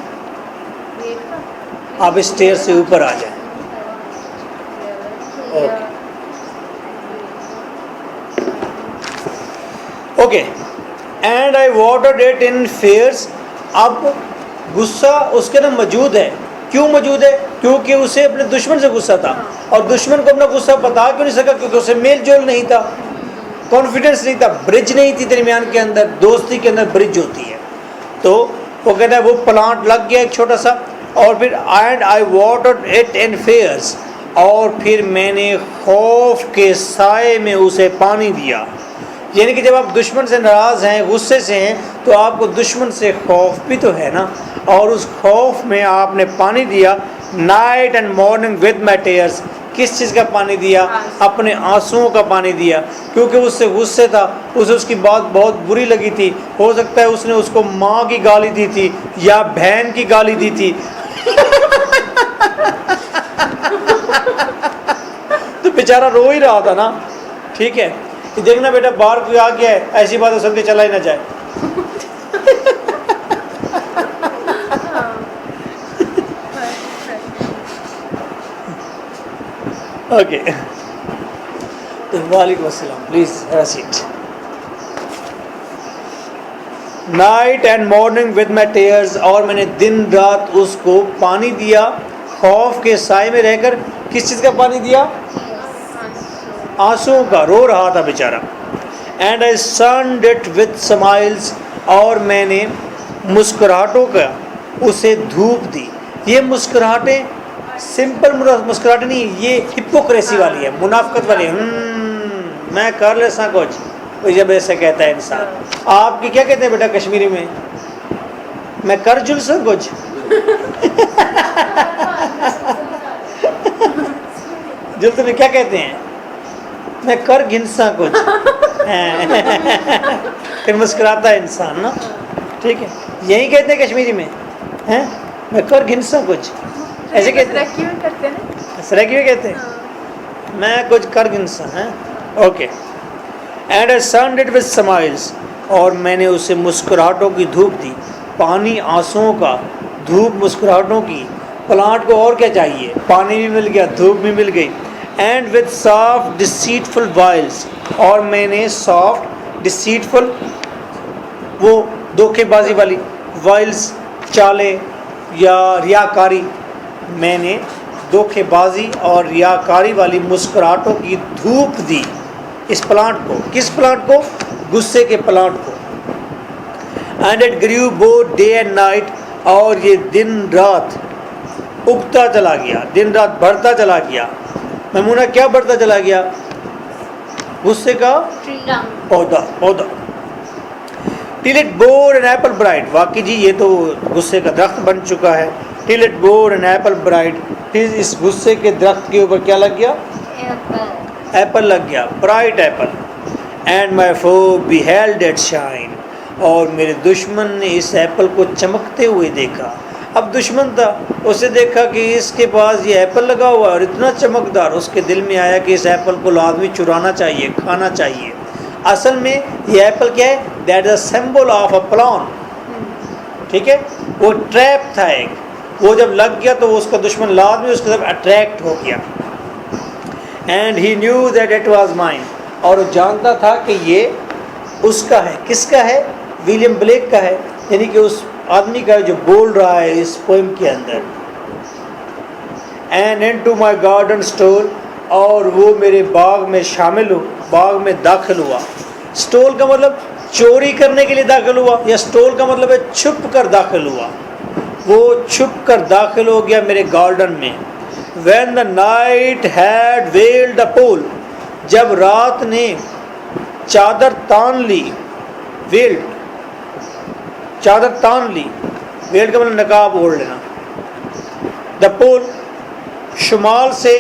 آپ اسٹیئر سے اوپر آ جائیں. Okay, and I watered it in fears. اب غصہ اس کے اندر موجود ہے. کیوں موجود ہے؟ کیونکہ اسے اپنے دشمن سے غصہ تھا, اور دشمن کو اپنا غصہ بتا کیوں نہیں سکا؟ کیونکہ اسے میل جول نہیں تھا, کانفیڈنس نہیں تھا, برج نہیں تھی درمیان کے اندر. دوستی کے اندر برج ہوتی ہے. تو وہ کہتا ہے وہ پلانٹ لگ گیا ایک چھوٹا سا, اور پھر and I watered it in fears, اور پھر میں نے خوف کے سائے میں اسے پانی دیا. یعنی کہ جب آپ دشمن سے ناراض ہیں, غصے سے ہیں, تو آپ کو دشمن سے خوف بھی تو ہے نا, اور اس خوف میں آپ نے پانی دیا. Night and morning with my tears. کس چیز کا پانی دیا؟ اپنے آنسوؤں کا پانی دیا. کیونکہ اس سے غصے تھا, اسے اس کی بات بہت بری لگی تھی. ہو سکتا ہے اس نے اس کو ماں کی گالی دی تھی یا بہن کی گالی دی تھی. تو بیچارہ رو ہی رہا تھا نا. ٹھیک ہے, دیکھنا بیٹا باہر کوئی آ گیا ہے, ایسی بات سن کے چلا ہی نہ جائے. اوکے, وعلیکم السلام, please have a seat. Night and morning with my tears, اور میں نے دن رات اس کو پانی دیا, خوف کے سائے میں رہ کر. کس چیز کا پانی دیا؟ آنسوؤں کا, رو رہا تھا بیچارہ. And I sunned it with smiles, اور میں نے مسکراہٹوں کا اسے دھوپ دی. یہ مسکراہٹیں سمپل مسکراہٹ نہیں, یہ ہپوکریسی والی ہے, منافقت والی ہے. میں کر لے سا کچھ, جب ایسے کہتا ہے انسان. آپ کی کیا کہتے ہیں بیٹا کشمیری میں؟ میں کر جل سا کچھ. جلد میں کیا کہتے ہیں؟ میں کر گھنسا کچھ. پھر مسکراتا ہے انسان نا. ٹھیک ہے, یہی کہتے ہیں کشمیری میں, میں کر گھنسا کچھ, ایسے کہتے ہیں. سرکی میں کہتے ہیں میں کچھ کر گھنسا. Okay, and I sunned it with smiles, اور میں نے اسے مسکراہٹوں کی دھوپ دی. پانی آنسوؤں کا, دھوپ مسکراہٹوں کی. پلانٹ کو اور کیا چاہیے؟ پانی بھی مل گیا, دھوپ بھی مل گئی. اینڈ وتھ سافٹ ڈسیٹفل وائلز, اور میں نے سافٹ ڈسیٹفل, وہ دھوکے بازی والی, وائلز چالیں یا ریاکاری, میں نے دھوکے بازی اور ریاکاری والی مسکراہٹوں کی دھوپ دی اس پلانٹ کو. کس پلانٹ کو؟ غصے کے پلانٹ کو. And it grew both day and night, اور یہ دن رات اگتا چلا گیا, دن رات بڑھتا چلا گیا. میمونہ کیا بڑھتا چلا گیا؟ غصے کا پودا. Till it bore an apple bright, واقعی جی یہ تو غصے کا درخت بن چکا ہے. Till it bore an apple bright, پھر اس غصے کے درخت کے اوپر کیا لگ گیا؟ ایپل لگ گیا, برائٹ ایپل. اینڈ مائی فو beheld it shine, اور میرے دشمن نے اس ایپل کو چمکتے ہوئے دیکھا. اب دشمن تھا, اسے دیکھا کہ اس کے پاس یہ ایپل لگا ہوا ہے اور اتنا چمکدار, اس کے دل میں آیا کہ اس ایپل کو لازمی چرانا چاہیے, کھانا چاہیے. اصل میں یہ ایپل کیا ہے؟ That is a symbol of a plan. ٹھیک ہے, وہ ٹریپ تھا ایک, وہ جب لگ گیا تو اس کا دشمن لازمی اس کی طرف اٹریکٹ ہو گیا. And he new that it was mine, اور وہ جانتا تھا کہ یہ اس کا ہے. کس کا ہے؟ ولیم بلیک کا ہے, یعنی کہ اس آدمی کا جو بول رہا ہے اس پوئم کے اندر. And into my garden stole, اور وہ میرے باغ میں شامل ہو, باغ میں داخل ہوا. اسٹول کا مطلب چوری کرنے کے لیے داخل ہوا, یا اسٹول کا مطلب ہے چھپ کر داخل ہوا. وہ چھپ کر داخل ہو گیا میرے گارڈن میں. When the night had veiled the pole, جب رات نے چادر تان لی. ویلڈ چادر تان لی, ویلڈ کا مطلب نقاب اوڑھ لینا. دا پول شمال سے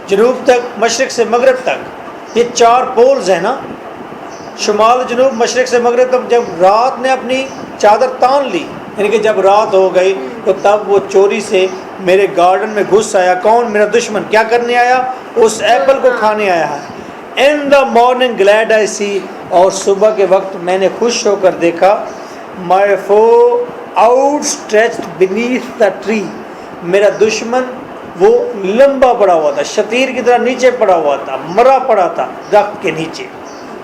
جنوب تک, مشرق سے مغرب تک, یہ 4 پولز ہیں نا, شمال جنوب مشرق سے مغرب تک. جب رات نے اپنی چادر تان لی, یعنی کہ جب رات ہو گئی تو تب وہ چوری سے میرے گارڈن میں گھس آیا. کون؟ میرا دشمن. کیا کرنے آیا؟ اس ایپل کو کھانے آیا ہے. ان دا مارننگ گلیڈ آئی سی, اور صبح کے وقت میں نے خوش ہو کر دیکھا. مائی فو out stretched beneath the tree, میرا دشمن وہ لمبا پڑا ہوا تھا, شتیر کی طرح نیچے پڑا ہوا تھا, مرا پڑا تھا درخت کے نیچے.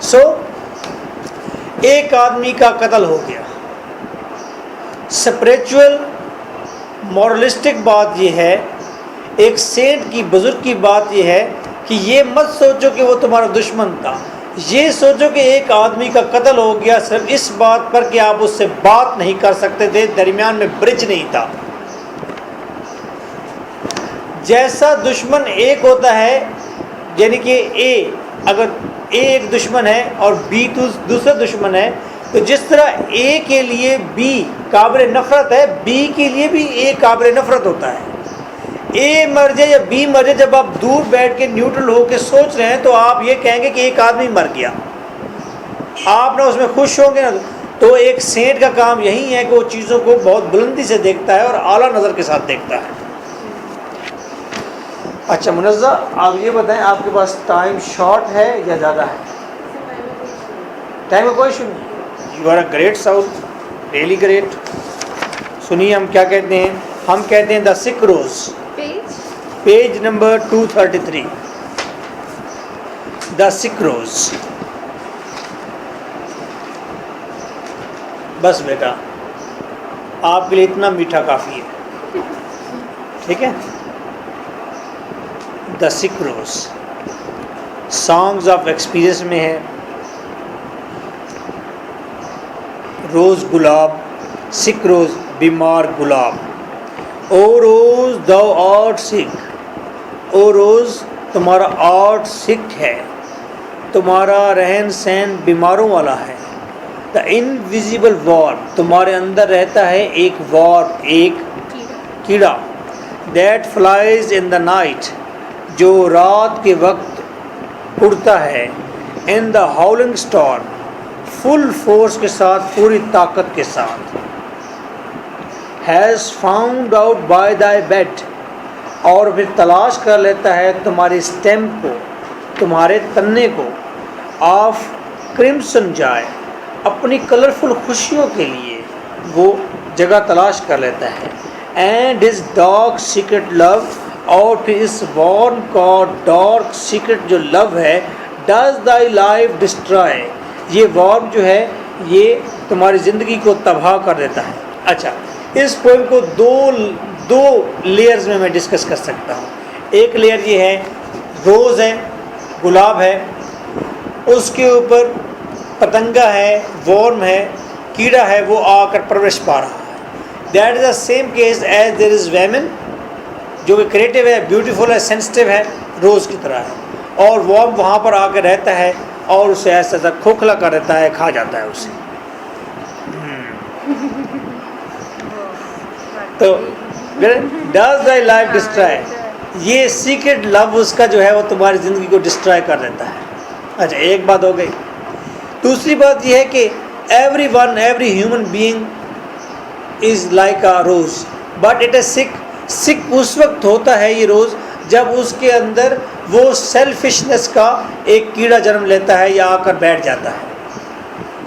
سو ایک آدمی کا قتل ہو گیا. اسپریچول مورلسٹک بات یہ ہے, ایک سینٹ کی, بزرگ کی بات یہ ہے کہ یہ مت سوچو کہ وہ تمہارا دشمن تھا, یہ سوچو کہ ایک آدمی کا قتل ہو گیا صرف اس بات پر کہ آپ اس سے بات نہیں کر سکتے تھے, درمیان میں برج نہیں تھا. جیسا دشمن ایک ہوتا ہے, یعنی کہ اے, اگر اے ایک دشمن ہے اور بی دوسرا دشمن ہے, تو جس طرح اے کے لیے بی قابل نفرت ہے, بی کے لیے بھی اے قابل نفرت ہوتا ہے. اے مر جائے یا بی مر جائے, جب آپ دور بیٹھ کے نیوٹرل ہو کے سوچ رہے ہیں تو آپ یہ کہیں گے کہ ایک آدمی مر گیا, آپ نہ اس میں خوش ہوں گے نا. تو ایک سینٹ کا کام یہی ہے کہ وہ چیزوں کو بہت بلندی سے دیکھتا ہے اور اعلیٰ نظر کے ساتھ دیکھتا ہے. اچھا منزہ, آپ یہ بتائیں آپ کے پاس ٹائم شارٹ ہے یا زیادہ ہے؟ ٹائم کا کوئی ایشو نہیں. You are a great south, really great. سنیے ہم کیا کہتے ہیں. ہم کہتے ہیں دا سک روز, پیج نمبر 233. دا سک روز. بس بیٹا آپ کے لیے اتنا میٹھا کافی ہے, ٹھیک ہے. دا سک روز سانگز آف ایکسپیرئنس میں ہے. روز گلاب, سک روز بیمار گلاب. او روز thou art sick, او روز تمہارا آرٹ سک ہے, تمہارا رہن سہن بیماروں والا ہے. دا انویزیبل وارم, تمہارے اندر رہتا ہے ایک وارم, ایک کیڑا. That flies in the night, جو رات کے وقت اڑتا ہے. ان دا ہاؤلنگ اسٹارم, فل فورس کے ساتھ, پوری طاقت کے ساتھ. Has found out by thy bed, اور پھر تلاش کر لیتا ہے تمہاری اسٹیم کو, تمہارے تنے کو. آف کرمسن جائے, اپنی کلرفل خوشیوں کے لیے وہ جگہ تلاش کر لیتا ہے. اینڈ ہز ڈارک سیکرٹ لو, اور پھر اس وارم کا ڈارک سیکرٹ جو لو ہے, ڈز thy life destroy, یہ وارم جو ہے یہ تمہاری زندگی کو تباہ کر دیتا ہے. اچھا, اس پوئم کو دو لیئرز میں ڈسکس کر سکتا ہوں. ایک لیئر یہ ہے, روز ہے, گلاب ہے, اس کے اوپر پتنگا ہے, وارم ہے, کیڑا ہے وہ آ کر پرورش پا رہا ہے. That is the same case as there is women جو کہ کریٹو ہے, بیوٹیفل ہے, سینسٹیو ہے, روز کی طرح ہے, اور وہ وہاں پر آ کر رہتا ہے اور اسے ایسا ایسا کھوکھلا کر دیتا ہے, کھا جاتا ہے اسے. تو ڈز دا لائف ڈسٹرائے, یہ سیکرٹ لو اس کا جو ہے وہ تمہاری زندگی کو ڈسٹرائے کر دیتا ہے. اچھا ایک بات ہو گئی. دوسری بات یہ ہے کہ every one, every human being is like a rose but it is sick. Sick اس وقت ہوتا ہے یہ روز جب اس کے اندر وہ سیلفشنس کا ایک کیڑا جنم لیتا ہے یا آ کر بیٹھ جاتا ہے.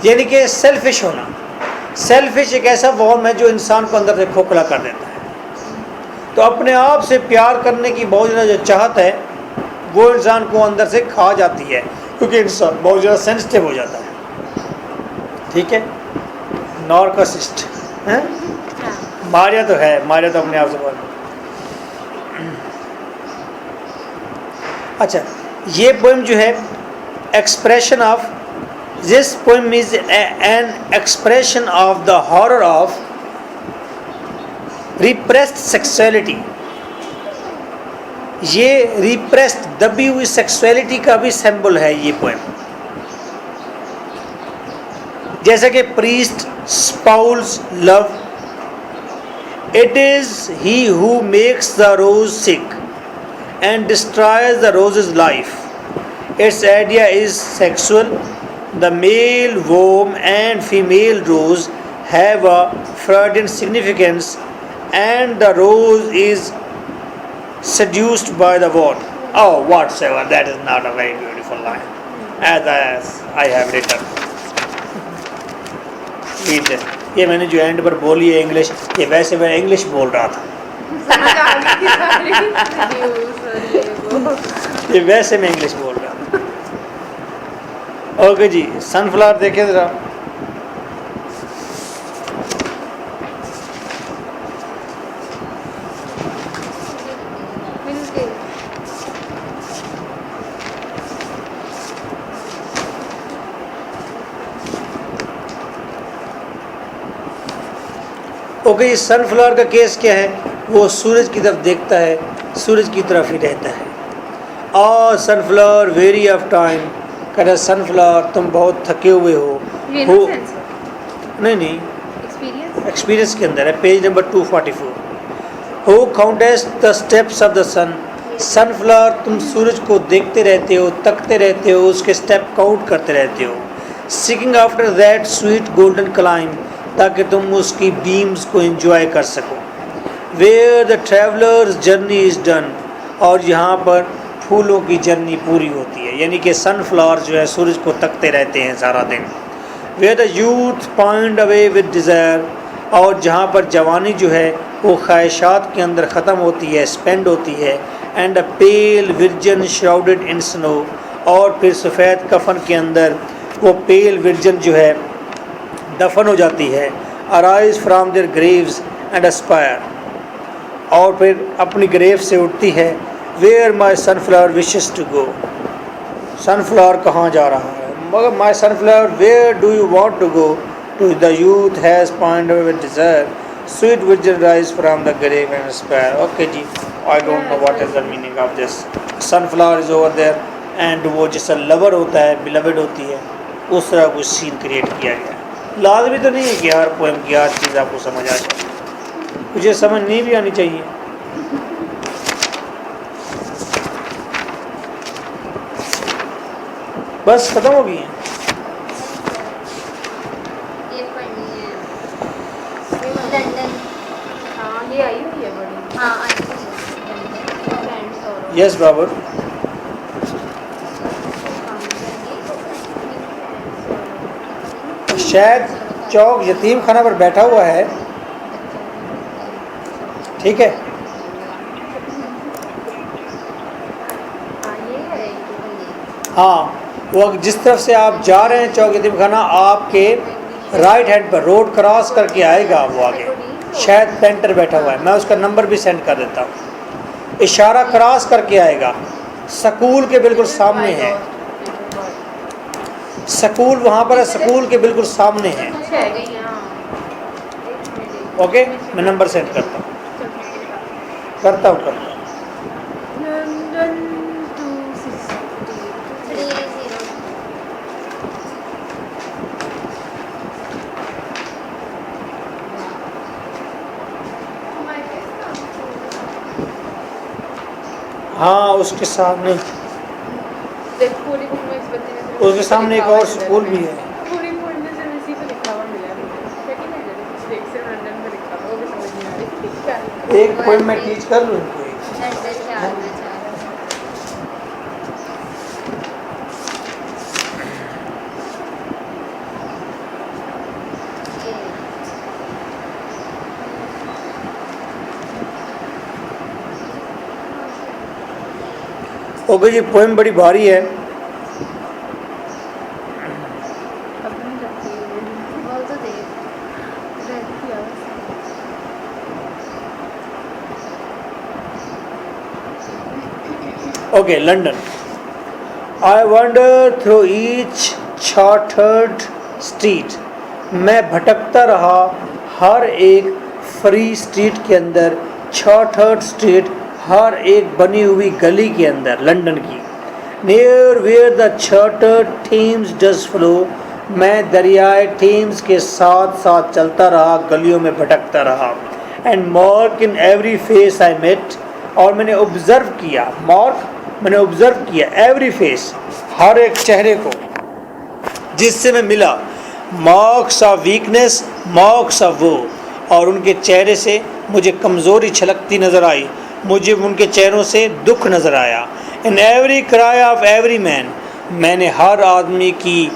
یعنی کہ سیلفش ہونا. سیلفش ایک ایسا فارم ہے جو انسان کو اندر سے کھوکھلا کر دیتا ہے. تو اپنے آپ سے پیار کرنے کی بہت زیادہ جو چاہت ہے وہ انسان کو اندر سے کھا جاتی ہے, کیونکہ انسان بہت زیادہ سینسٹیو ہو جاتا ہے. ٹھیک ہے, نارکسسٹ ہیں, ماریا تو ہے, ماریا تو اپنے آپ سے بہت. اچھا یہ پوئم جو ہے expression of, this poem is an expression of the horror of repressed sexuality. یہ ریپریسڈ دبی ہوئی سیکسولیٹی کا بھی سمبل ہے یہ پوئم. جیسا کہ priest espouses love, it is he who makes the rose sick and destroys the rose's life. Its idea is sexual. The male worm and female rose have a Freudian significance and the rose is seduced by the worm. Oh, whatsoever, that is not a very beautiful line as I have written. یہ میں نے جو and پر بولی ہے English, یہ ویسے میں English بول رہا تھا, یہ ویسے میں انگلش بول رہا ہوں. اوکے جی, سن فلاور دیکھیں ذرا. اوکے جی, سن فلاور کا کیس کیا ہے, وہ سورج کی طرف دیکھتا ہے, سورج کی طرف ہی رہتا ہے. اور سن فلاور ویری آف ٹائم, کہتا ہے سن فلاور تم بہت تھکے ہوئے ہو. نہیں ایکسپیرینس کے اندر ہے, page number 244. Who countest the steps of the sun. Sunflower تم سورج کو دیکھتے رہتے ہو, تکتے رہتے ہو, اس کے اسٹیپ کاؤنٹ کرتے رہتے ہو. Seeking after that sweet golden clime, تاکہ تم اس کی بیمز کو انجوائے کر سکو. Where the traveller's journey is done, اور یہاں پر پھولوں کی جرنی پوری ہوتی ہے. یعنی کہ سن فلاور جو ہے سورج کو تکتے رہتے ہیں سارا دن. Where the youth pined away with desire, اور جہاں پر جوانی جو ہے وہ خواہشات کے اندر ختم ہوتی ہے, اسپینڈ ہوتی ہے. اینڈ اے پیل ورجن شراؤڈڈ ان سنو, اور پھر سفید کفن کے اندر وہ پیل ورجن جو ہے دفن ہو جاتی ہے. Arise from their graves and aspire, اور پھر اپنی گریو سے اٹھتی ہے. Where my sunflower wishes to go, sunflower کہاں جا رہا ہے, مگر my sunflower where do you want to go, to the youth has pined away with desire, sweet virgin rise from the grave and aspire. Okay جی, I don't know what is the meaning of this. Sunflower is over there, and وہ جیسا lower ہوتا ہے, beloved ہوتی ہے, اس طرح کچھ سین create کیا گیا. لازمی تو نہیں ہے کہ ہر پوئم کی ہر چیز آپ کو سمجھ آ جائے, مجھے سمجھ نہیں بھی آنی چاہیے. بس ختم ہو گئی ہیں. یہ پڑھنی ہے لندن. ہاں یہ آئی ہوئی ہے بڑی. ہاں آئی فرینڈس. یس بابر. شاید چوک یتیم خانہ پر بیٹھا ہوا ہے, ٹھیک ہے. ہاں, وہ جس طرف سے آپ جا رہے ہیں چوک یتیم خانہ, آپ کے رائٹ ہینڈ پر روڈ کراس کر کے آئے گا وہ آگے, شاید پینٹر بیٹھا ہوا ہے. میں اس کا نمبر بھی سینڈ کر دیتا ہوں. اشارہ کراس کر کے آئے گا, سکول کے بالکل سامنے ہے. سکول وہاں پر ہے، سکول کے بالکل سامنے ہے. اچھا ہے گئی ہاں. اوکے میں نمبر سینڈ کرتا ہوں. لنڈن 260. 30. ہاں اس کے سامنے، دیکھ پوری بک میں اس بچے نے صرف اس کے سامنے ایک اور سکول بھی ہے. پوری بک میں صرف اسی پہ لکھا ہوا ملا ہے مجھے. لیکن ہے جب ایک سے لنڈن میں لکھا ہوا وہ بھی سمجھ نہیں آ رہی کیا لکھا ہے. ایک پوائنٹ میں ٹیچ کر لوں ان کو. لنڈن سے آنا چاہ رہا ہوں. اوکے جی پوئم بڑی بھاری ہے. اب نہیں لگتی ہے بول تو دے. رہتی ہے. Okay London. I wander through each chartered street. میں بھٹکتا رہا ہر ایک فری اسٹریٹ کے اندر، chartered street ہر ایک بنی ہوئی گلی کے اندر لندن کی. Near where the chartered Thames does flow. میں دریائے ٹھیمز کے ساتھ ساتھ چلتا رہا، گلیوں میں بھٹکتا رہا. And mark in every face I met. اور میں نے observe کیا، میں نے observe کیا ایوری فیس، ہر ایک چہرے کو جس سے میں ملا. Marks of weakness, marks of وہ، اور ان کے چہرے سے مجھے کمزوری چھلکتی نظر آئی، مجھے ان کے چہروں سے دکھ نظر آیا. ان ایوری کرائے آف ایوری مین. میں نے ہر آدمی کی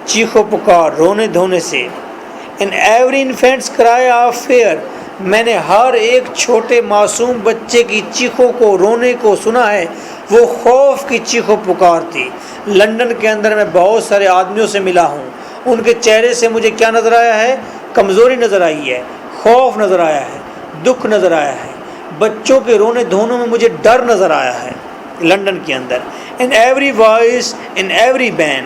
چیخ و پکار، رونے دھونے سے. ان ایوری انفینٹس کرائے آف فیئر. میں نے ہر ایک چھوٹے معصوم بچے کی چیخوں کو، رونے کو سنا ہے، وہ خوف کی چیخ و پکار تھی. لندن کے اندر میں بہت سارے آدمیوں سے ملا ہوں، ان کے چہرے سے مجھے کیا نظر آیا ہے؟ کمزوری نظر آئی ہے، خوف نظر آیا ہے، دکھ نظر آیا ہے، بچوں کے رونے دھونوں میں مجھے ڈر نظر آیا ہے لندن کے اندر. In every voice, in every ban.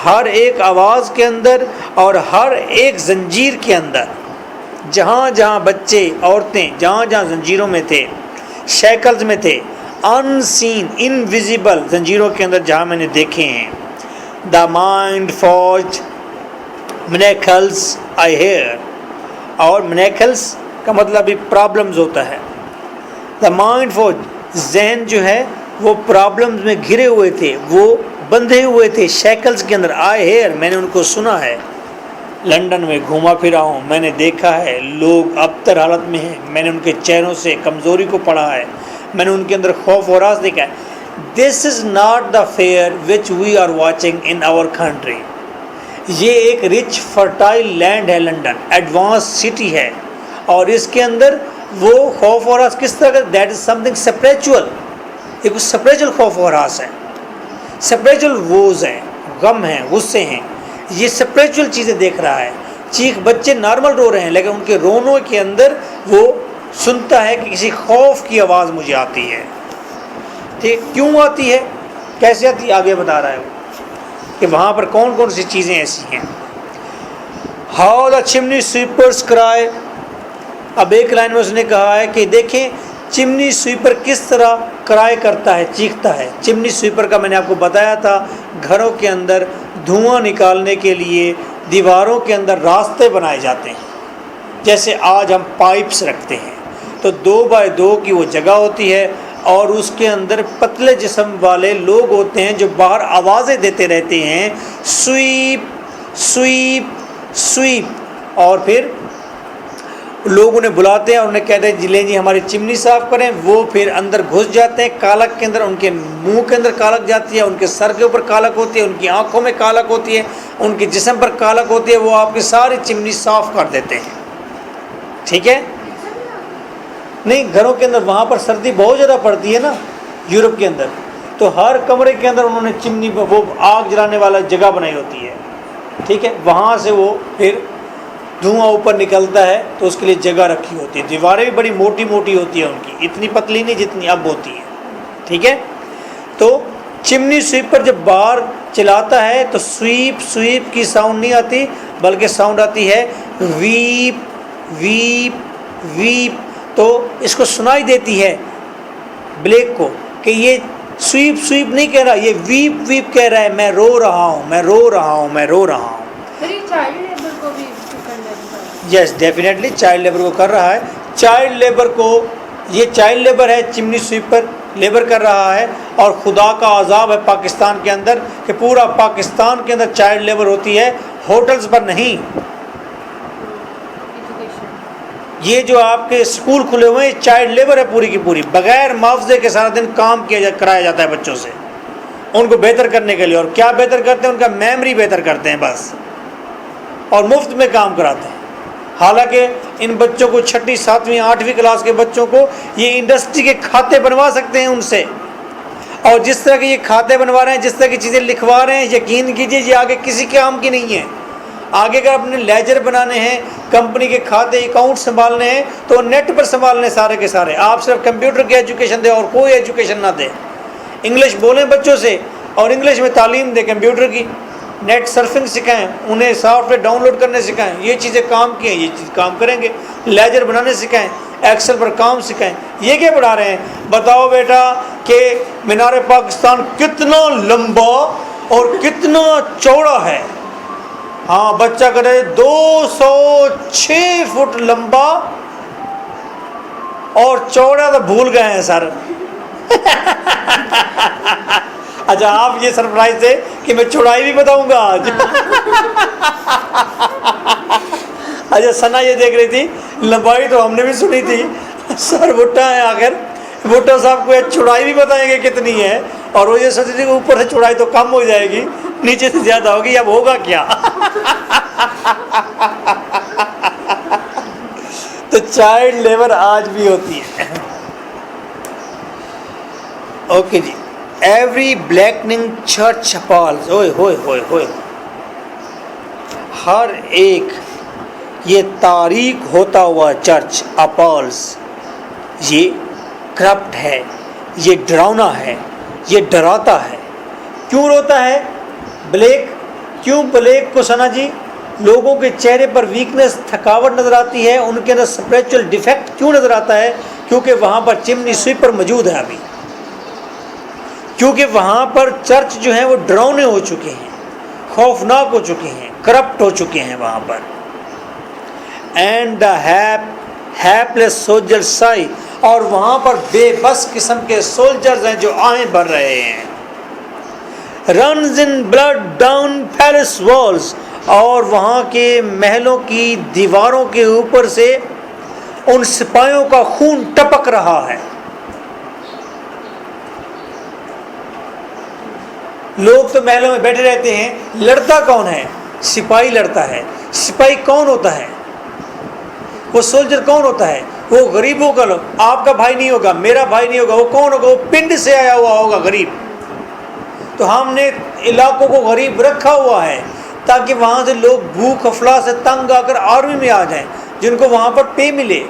ہر ایک آواز کے اندر اور ہر ایک زنجیر کے اندر، جہاں جہاں بچے، عورتیں جہاں جہاں زنجیروں میں تھے، شیکلز میں تھے، ان سین، انویزیبل زنجیروں کے اندر جہاں میں نے دیکھے ہیں. The mind forged manacles I hear. اور منیکلز کا مطلب بھی پرابلمز ہوتا ہے. دا مائنڈ فورج، ذہن جو ہے وہ پرابلمز میں گھرے ہوئے تھے، وہ بندھے ہوئے تھے شیکلز کے اندر. آئی ہیئر، میں نے ان کو سنا ہے. لندن میں گھوما پھرا ہوں، میں نے دیکھا ہے لوگ ابتر حالت میں ہیں، میں نے ان کے چہروں سے کمزوری کو پڑھا ہے، میں نے ان کے اندر خوف و راز دیکھا ہے. This is not the fair which we are watching in our country. یہ ایک رچ فرٹائل لینڈ ہے لندن، ایڈوانس سٹی ہے، اور اس کے اندر وہ خوف و راز کس طرح کا؟ That is some thing spiritual. یہ کچھ اسپریچول خوف و راز ہے، اسپریچول ووز ہیں، غم ہیں، غصے ہیں. یہ اسپریچول چیزیں دیکھ رہا ہے. چیخ، بچے نارمل رو رہے ہیں لیکن ان کے رونوں کے اندر وہ سنتا ہے کہ کسی خوف کی آواز مجھے آتی ہے. ٹھیک، کیوں آتی ہے، کیسے آتی ہے، آگے بتا رہا ہے وہ کہ وہاں پر کون کون سی چیزیں ایسی ہیں. ہاؤ دا چمنی سویپرز کرائے. اب ایک لائن میں اس نے کہا ہے کہ دیکھیں چمنی سویپر کس طرح کرائے کرتا ہے، چیختا ہے. چمنی سویپر کا میں نے آپ کو بتایا تھا، گھروں کے اندر دھواں نکالنے کے لیے دیواروں کے اندر راستے بنائے جاتے ہیں. جیسے آج ہم پائپس رکھتے ہیں تو 2x2 کی وہ جگہ ہوتی ہے، اور اس کے اندر پتلے جسم والے لوگ ہوتے ہیں جو باہر آوازیں دیتے رہتے ہیں، سویپ سویپ سویپ. اور پھر لوگ انہیں بلاتے ہیں اور انہیں کہتے ہیں جی لیں جی ہماری چمنی صاف کریں. وہ پھر اندر گھس جاتے ہیں کالک کے اندر، ان کے منہ کے اندر کالک جاتی ہے، ان کے سر کے اوپر کالک ہوتی ہے، ان کی آنکھوں میں کالک ہوتی ہے، ان کے جسم پر کالک ہوتی ہے. وہ آپ کی ساری چمنی صاف کر دیتے ہیں. ٹھیک ہے، نہیں گھروں کے اندر وہاں پر سردی بہت زیادہ پڑتی ہے نا یورپ کے اندر، تو ہر کمرے کے اندر انہوں نے چمنی وہ آگ جلانے والا جگہ بنائی ہوتی ہے. ٹھیک ہے، وہاں سے وہ پھر دھواں اوپر نکلتا ہے تو اس کے لیے جگہ رکھی ہوتی ہے. دیواریں بھی بڑی موٹی موٹی ہوتی ہیں ان کی، اتنی پتلی نہیں جتنی اب ہوتی ہے. ٹھیک ہے، تو چمنی سویپر جب باہر چلاتا ہے تو سویپ کی ساؤنڈ نہیں آتی، بلکہ ساؤنڈ آتی ہے ویپ ویپ ویپ. تو اس کو سنائی دیتی ہے بلیک کو کہ یہ سویپ نہیں کہہ رہا، یہ ویپ ویپ کہہ رہا ہے، میں رو رہا ہوں، میں رو رہا ہوں، میں رو رہا ہوں. پھر یہ چائلڈ لیبر کو بھی کرنا ہے. یس ڈیفینیٹلی چائلڈ لیبر کو کر رہا ہے. چائلڈ لیبر کو، یہ چائلڈ لیبر ہے، چمنی سویپر لیبر کر رہا ہے. اور خدا کا عذاب ہے پاکستان کے اندر کہ پورا پاکستان کے اندر چائلڈ لیبر ہوتی ہے، ہوٹلز پر نہیں. یہ جو آپ کے اسکول کھلے ہوئے ہیں چائلڈ لیبر ہے پوری کی پوری، بغیر معاوضے کے سارا دن کام کرایا جاتا ہے بچوں سے ان کو بہتر کرنے کے لیے. اور کیا بہتر کرتے ہیں؟ ان کا میموری بہتر کرتے ہیں بس، اور مفت میں کام کراتے ہیں. حالانکہ ان بچوں کو 6، 7، 8ویں کلاس کے بچوں کو یہ انڈسٹری کے کھاتے بنوا سکتے ہیں ان سے. اور جس طرح کے یہ کھاتے بنوا رہے ہیں، جس طرح کی چیزیں لکھوا رہے ہیں، یقین کیجئے یہ آگے کسی کام کی نہیں ہے. آگے اگر اپنے لیجر بنانے ہیں، کمپنی کے کھاتے اکاؤنٹ سنبھالنے ہیں تو نیٹ پر سنبھالنے سارے کے سارے. آپ صرف کمپیوٹر کی ایجوکیشن دیں اور کوئی ایجوکیشن نہ دیں. انگلش بولیں بچوں سے اور انگلش میں تعلیم دیں کمپیوٹر کی. نیٹ سرفنگ سکھائیں، انہیں سافٹ ویئر ڈاؤن لوڈ کرنے سکھائیں. یہ چیزیں کام کی ہیں، یہ چیز کام کریں گے. لیجر بنانے سکھائیں، ایکسل پر کام سکھائیں. یہ کیا پڑھا رہے ہیں؟ بتاؤ بیٹا کہ مینار پاکستان کتنا لمبا اور کتنا چوڑا ہے. ہاں بچہ کرے 206 فٹ لمبا اور چوڑا تو بھول گئے ہیں سر. اچھا آپ یہ سرپرائز تھے کہ میں چوڑائی بھی بتاؤں گا آج. اچھا ثنا یہ دیکھ رہی تھی لمبائی تو ہم نے بھی سنی تھی، سر بھٹا ہے آخر بھٹا صاحب کو چوڑائی بھی بتائیں گے کتنی ہے. اور وہ یہ سوچ رہی تھی کہ اوپر سے چوڑائی تو کم ہو جائے گی، نیچے سے زیادہ ہوگی، اب ہوگا کیا. تو چائلڈ لیبر آج بھی ہوتی ہے. اوکے جی. ایوری بلیکننگ چرچ اپالز، ہوئے ہوئے ہوئے ہوئے، ہر ایک یہ تاریک ہوتا ہوا چرچ اپالز، یہ کرپٹ ہے، یہ ڈراؤنا ہے، یہ ڈراتا ہے. کیوں روتا ہے بلیک؟ کیوں بلیک کو ثنا جی لوگوں کے چہرے پر ویکنس، تھکاوٹ نظر آتی ہے، ان کے اندر اسپریچول ڈیفیکٹ کیوں نظر آتا ہے؟ کیونکہ وہاں پر چمنی سویپر موجود ہے ابھی. کیونکہ وہاں پر چرچ جو ہیں وہ ڈراؤنے ہو چکے ہیں، خوفناک ہو چکے ہیں، کرپٹ ہو چکے ہیں وہاں پر. اینڈ دا ہیپلیس سولجر سائی، اور وہاں پر بے بس قسم کے سولجرز ہیں جو آہیں بھر رہے ہیں. Runs in blood down palace walls, اور وہاں کے محلوں کی دیواروں کے اوپر سے ان سپاہیوں کا خون ٹپک رہا ہے. لوگ تو محلوں میں بیٹھے رہتے ہیں، لڑتا کون ہے؟ سپاہی لڑتا ہے. سپاہی کون ہوتا ہے؟ وہ سولجر کون ہوتا ہے؟ وہ غریبوں کا، آپ کا بھائی نہیں ہوگا، میرا بھائی نہیں ہوگا. وہ کون ہوگا؟ وہ پنڈ سے آیا ہوا ہوگا غریب. تو ہم نے علاقوں کو غریب رکھا ہوا ہے تاکہ وہاں سے لوگ بھوک افلاس سے تنگ آ کر آرمی میں آ جائیں، جن کو وہاں پر پے ملے،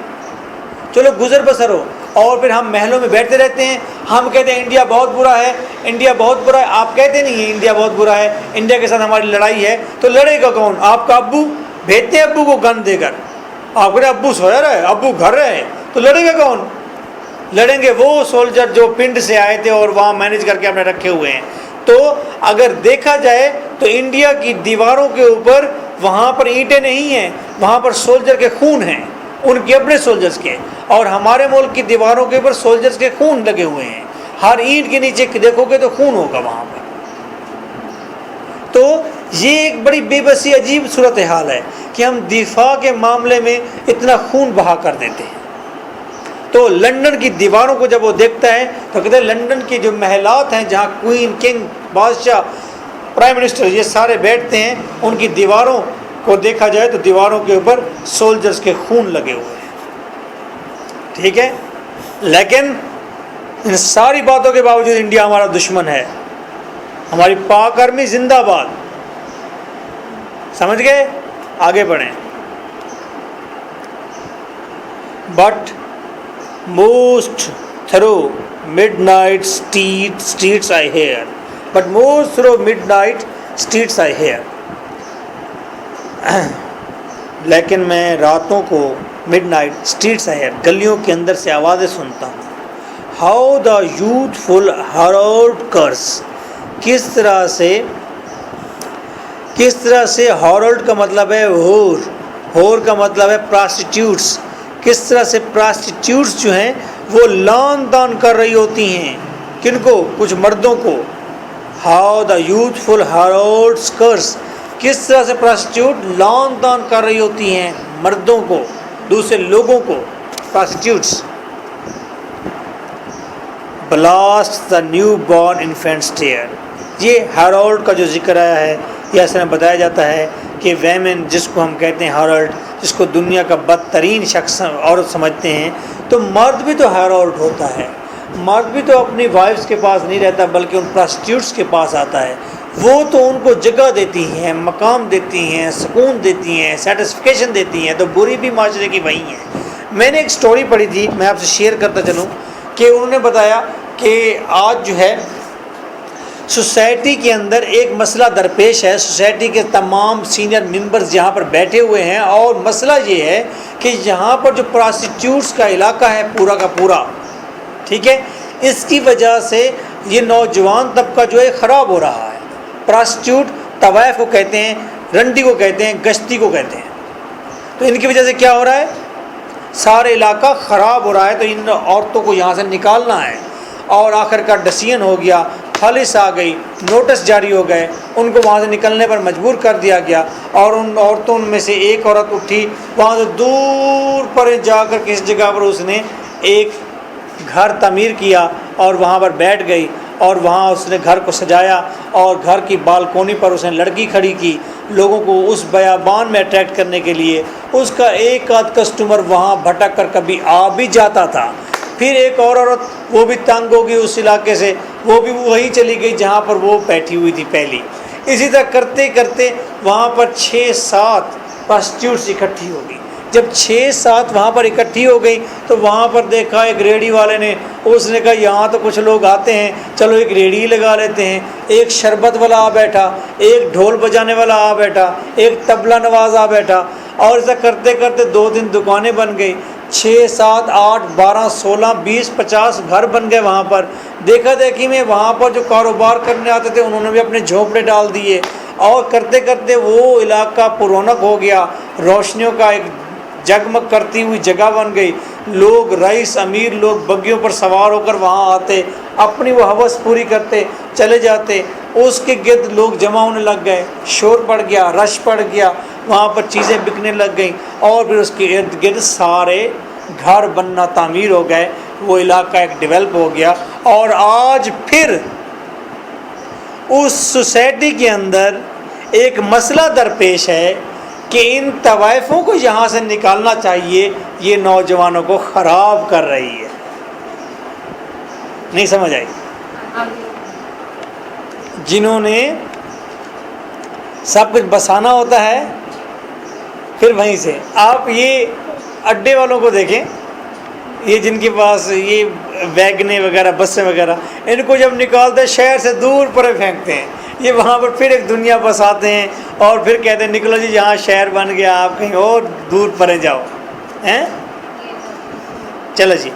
چلو گزر بسر ہو. اور پھر ہم محلوں میں بیٹھتے رہتے ہیں، ہم کہتے ہیں انڈیا بہت برا ہے، انڈیا بہت برا ہے. آپ کہتے نہیں ہیں انڈیا بہت برا ہے، انڈیا کے ساتھ ہماری لڑائی ہے. تو لڑے گا کون؟ آپ کا ابو. بھیجتے ہیں ابو کو گن دے کر، آپ کہتے ہیں ابو سویا رہے، ابو گھر رہے، تو لڑے گا کون؟ لڑیں گے وہ سولجر جو پنڈ سے آئے تھے اور وہاں مینیج کر کے ہم نے رکھے ہوئے ہیں. تو اگر دیکھا جائے تو انڈیا کی دیواروں کے اوپر وہاں پر اینٹیں نہیں ہیں، وہاں پر سولجر کے خون ہیں، ان کے اپنے سولجرز کے. اور ہمارے ملک کی دیواروں کے اوپر سولجرز کے خون لگے ہوئے ہیں. ہر اینٹ کے نیچے دیکھو گے تو خون ہوگا وہاں پر. تو یہ ایک بڑی بے بسی عجیب صورتحال ہے کہ ہم دفاع کے معاملے میں اتنا خون بہا کر دیتے ہیں. تو لندن کی دیواروں کو جب وہ دیکھتا ہے تو کہتے ہیں لندن کی جو محلات ہیں جہاں کوئین، کنگ، بادشاہ، پرائم منسٹر یہ سارے بیٹھتے ہیں، ان کی دیواروں کو دیکھا جائے تو دیواروں کے اوپر سولجرز کے خون لگے ہوئے ہیں. ٹھیک ہے، لیکن ان ساری باتوں کے باوجود انڈیا ہمارا دشمن ہے. ہماری پاک آرمی زندہ باد. سمجھ گئے؟ آگے بڑھیں. But most through mid night streets I hear but moves through midnight streets I hear. لیکن میں راتوں کو midnight streets I hear, گلیوں کے اندر سے آوازیں سنتا ہوں. How the youthful herald curse, کس طرح سے ہارولڈ کا مطلب ہے ہور کا مطلب ہے پراسٹیٹیوٹس. کس طرح سے پراسٹیٹیوٹس جو ہیں وہ لان تان کر رہی ہوتی ہیں. کن کو؟ کچھ مردوں کو. ہاؤ دا یوتھفل ہارولڈس کرس, کس طرح سے پراسٹیٹیوٹ لان تان کر رہی ہوتی ہیں مردوں کو, دوسرے لوگوں کو, prostitutes. Blast the new born infants tear, یہ ہیرولڈ کا جو ذکر آیا ہے یہ اصل میں بتایا جاتا ہے کہ ویمن جس کو ہم کہتے ہیں ہیرولڈ, جس کو دنیا کا بدترین شخص عورت سمجھتے ہیں, تو مرد بھی تو ہیرولڈ ہوتا ہے. مرد بھی تو اپنی وائفز کے پاس نہیں رہتا بلکہ ان پراسٹیٹیوٹس کے پاس آتا ہے. وہ تو ان کو جگہ دیتی ہیں, مقام دیتی ہیں, سکون دیتی ہیں, سیٹسفیکیشن دیتی ہیں, تو بری بھی معاشرے کی وہی ہیں. میں نے ایک سٹوری پڑھی تھی, میں آپ سے شیئر کرتا چلوں, کہ انہوں نے بتایا کہ آج جو ہے سوسائٹی کے اندر ایک مسئلہ درپیش ہے. سوسائٹی کے تمام سینئر ممبرز یہاں پر بیٹھے ہوئے ہیں, اور مسئلہ یہ ہے کہ یہاں پر جو پراسٹیٹیوٹس کا علاقہ ہے پورا کا پورا, ٹھیک ہے, اس کی وجہ سے یہ نوجوان طبقہ جو ہے خراب ہو رہا ہے. پراسٹیٹیوٹ طوائف کو کہتے ہیں, رنڈی کو کہتے ہیں, گشتی کو کہتے ہیں. تو ان کی وجہ سے کیا ہو رہا ہے؟ سارے علاقہ خراب ہو رہا ہے. تو ان عورتوں کو یہاں سے نکالنا ہے, اور آخر کا ڈسیزن ہو گیا, خالص آ گئی, نوٹس جاری ہو گئے, ان کو وہاں سے نکلنے پر مجبور کر دیا گیا. اور ان عورتوں میں سے ایک عورت اٹھی, وہاں سے دور پر جا کر کس جگہ پر اس نے ایک گھر تعمیر کیا اور وہاں پر بیٹھ گئی, اور وہاں اس نے گھر کو سجایا, اور گھر کی بالکونی پر اس نے لڑکی کھڑی کی لوگوں کو اس بیابان میں اٹریکٹ کرنے کے لیے. اس کا ایک آدھ کسٹمر وہاں بھٹک کر کبھی آ بھی جاتا تھا. پھر ایک اور عورت, وہ بھی تنگ ہو گئی اس علاقے سے, وہ بھی وہیں چلی گئی جہاں پر وہ بیٹھی ہوئی تھی پہلی. اسی طرح کرتے کرتے وہاں پر 6-7 پراسٹیٹیوٹس اکٹھی ہو گئی. جب 6-7 وہاں پر اکٹھی ہو گئی تو وہاں پر دیکھا ایک ریڑھی والے نے, اس نے کہا یہاں تو کچھ لوگ آتے ہیں, چلو ایک ریڑھی ہی لگا لیتے ہیں. ایک شربت والا آ بیٹھا, ایک ڈھول بجانے والا آ بیٹھا, ایک طبلہ نواز آ بیٹھا, اور ایسا کرتے کرتے 2 دکانیں بن گئی. 6-7 8 12 16 20 50 گھر بن گئے وہاں پر. دیکھا دیکھی میں وہاں پر جو کاروبار کرنے آتے تھے انہوں نے بھی اپنے جھونپڑے ڈال دیے, اور کرتے کرتے وہ علاقہ پرونق ہو گیا. روشنیوں کا ایک جگمگ کرتی ہوئی جگہ بن گئی. لوگ, رئیس امیر لوگ بگیوں پر سوار ہو کر وہاں آتے, اپنی وہ ہوس پوری کرتے, چلے جاتے. اس کے گرد لوگ جمع ہونے لگ گئے, شور پڑ گیا, رش پڑ گیا, وہاں پر چیزیں بکنے لگ گئیں, اور پھر اس کے ارد گرد سارے گھر بننا تعمیر ہو گئے. وہ علاقہ ایک ڈیولپ ہو گیا. اور آج پھر اس سوسائٹی کے اندر ایک مسئلہ درپیش ہے کہ ان طوائفوں کو یہاں سے نکالنا چاہیے, یہ نوجوانوں کو خراب کر رہی ہے. نہیں سمجھ آئی؟ جنہوں نے سب کچھ بسانا ہوتا ہے پھر وہیں سے. آپ یہ اڈے والوں کو دیکھیں, یہ جن کے پاس یہ ویگنیں وغیرہ, بسیں وغیرہ, ان کو جب نکالتے شہر سے دور پر پھینکتے ہیں. یہ وہاں پر پھر ایک دنیا بساتے ہیں, اور پھر کہتے ہیں نکلو جی یہاں شہر بن گیا, آپ کہیں اور دور پرے جاؤ. چلو جی.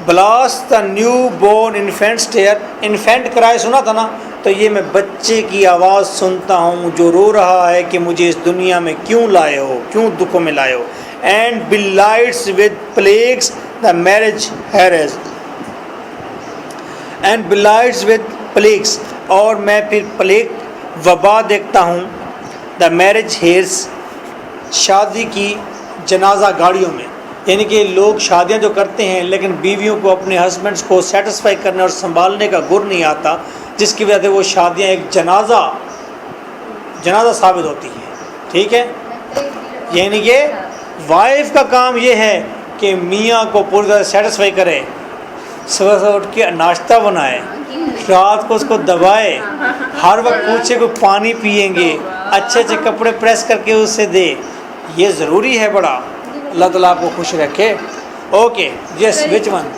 Blast the new born infants tear. Infant cry سنا تھا نا, تو یہ میں بچے کی آواز سنتا ہوں جو رو رہا ہے کہ مجھے اس دنیا میں کیوں لائے ہو, کیوں دکھوں میں لائے ہو. And blights with plagues the marriage hearse. And blights with plagues, اور میں پھر پلیگ وبا دیکھتا ہوں. دا میرج ہیرز, شادی کی جنازہ گاڑیوں میں, یعنی کہ لوگ شادیاں جو کرتے ہیں لیکن بیویوں کو, اپنے ہسبینڈس کو سیٹسفائی کرنے اور سنبھالنے کا گر نہیں آتا, جس کی وجہ سے وہ شادیاں ایک جنازہ ثابت ہوتی ہیں. ٹھیک ہے, یعنی کہ وائف کا کام یہ ہے کہ میاں کو پوری طرح سیٹسفائی کرے, صبح سے اٹھ کے ناشتہ بنائے, رات کو اس کو دبائے, ہر وقت پوچھے کہ پانی پئیں گے, اچھے اچھے کپڑے پریس کر کے اسے دے. یہ ضروری ہے بڑا. اللہ تعالیٰ آپ کو خوش رکھے. Okay, yes, which one?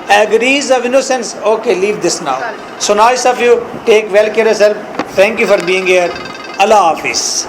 Agrees of innocence. Okay, leave this now. So nice of you. Take well care of yourself. Thank you for being here. Allah Hafiz.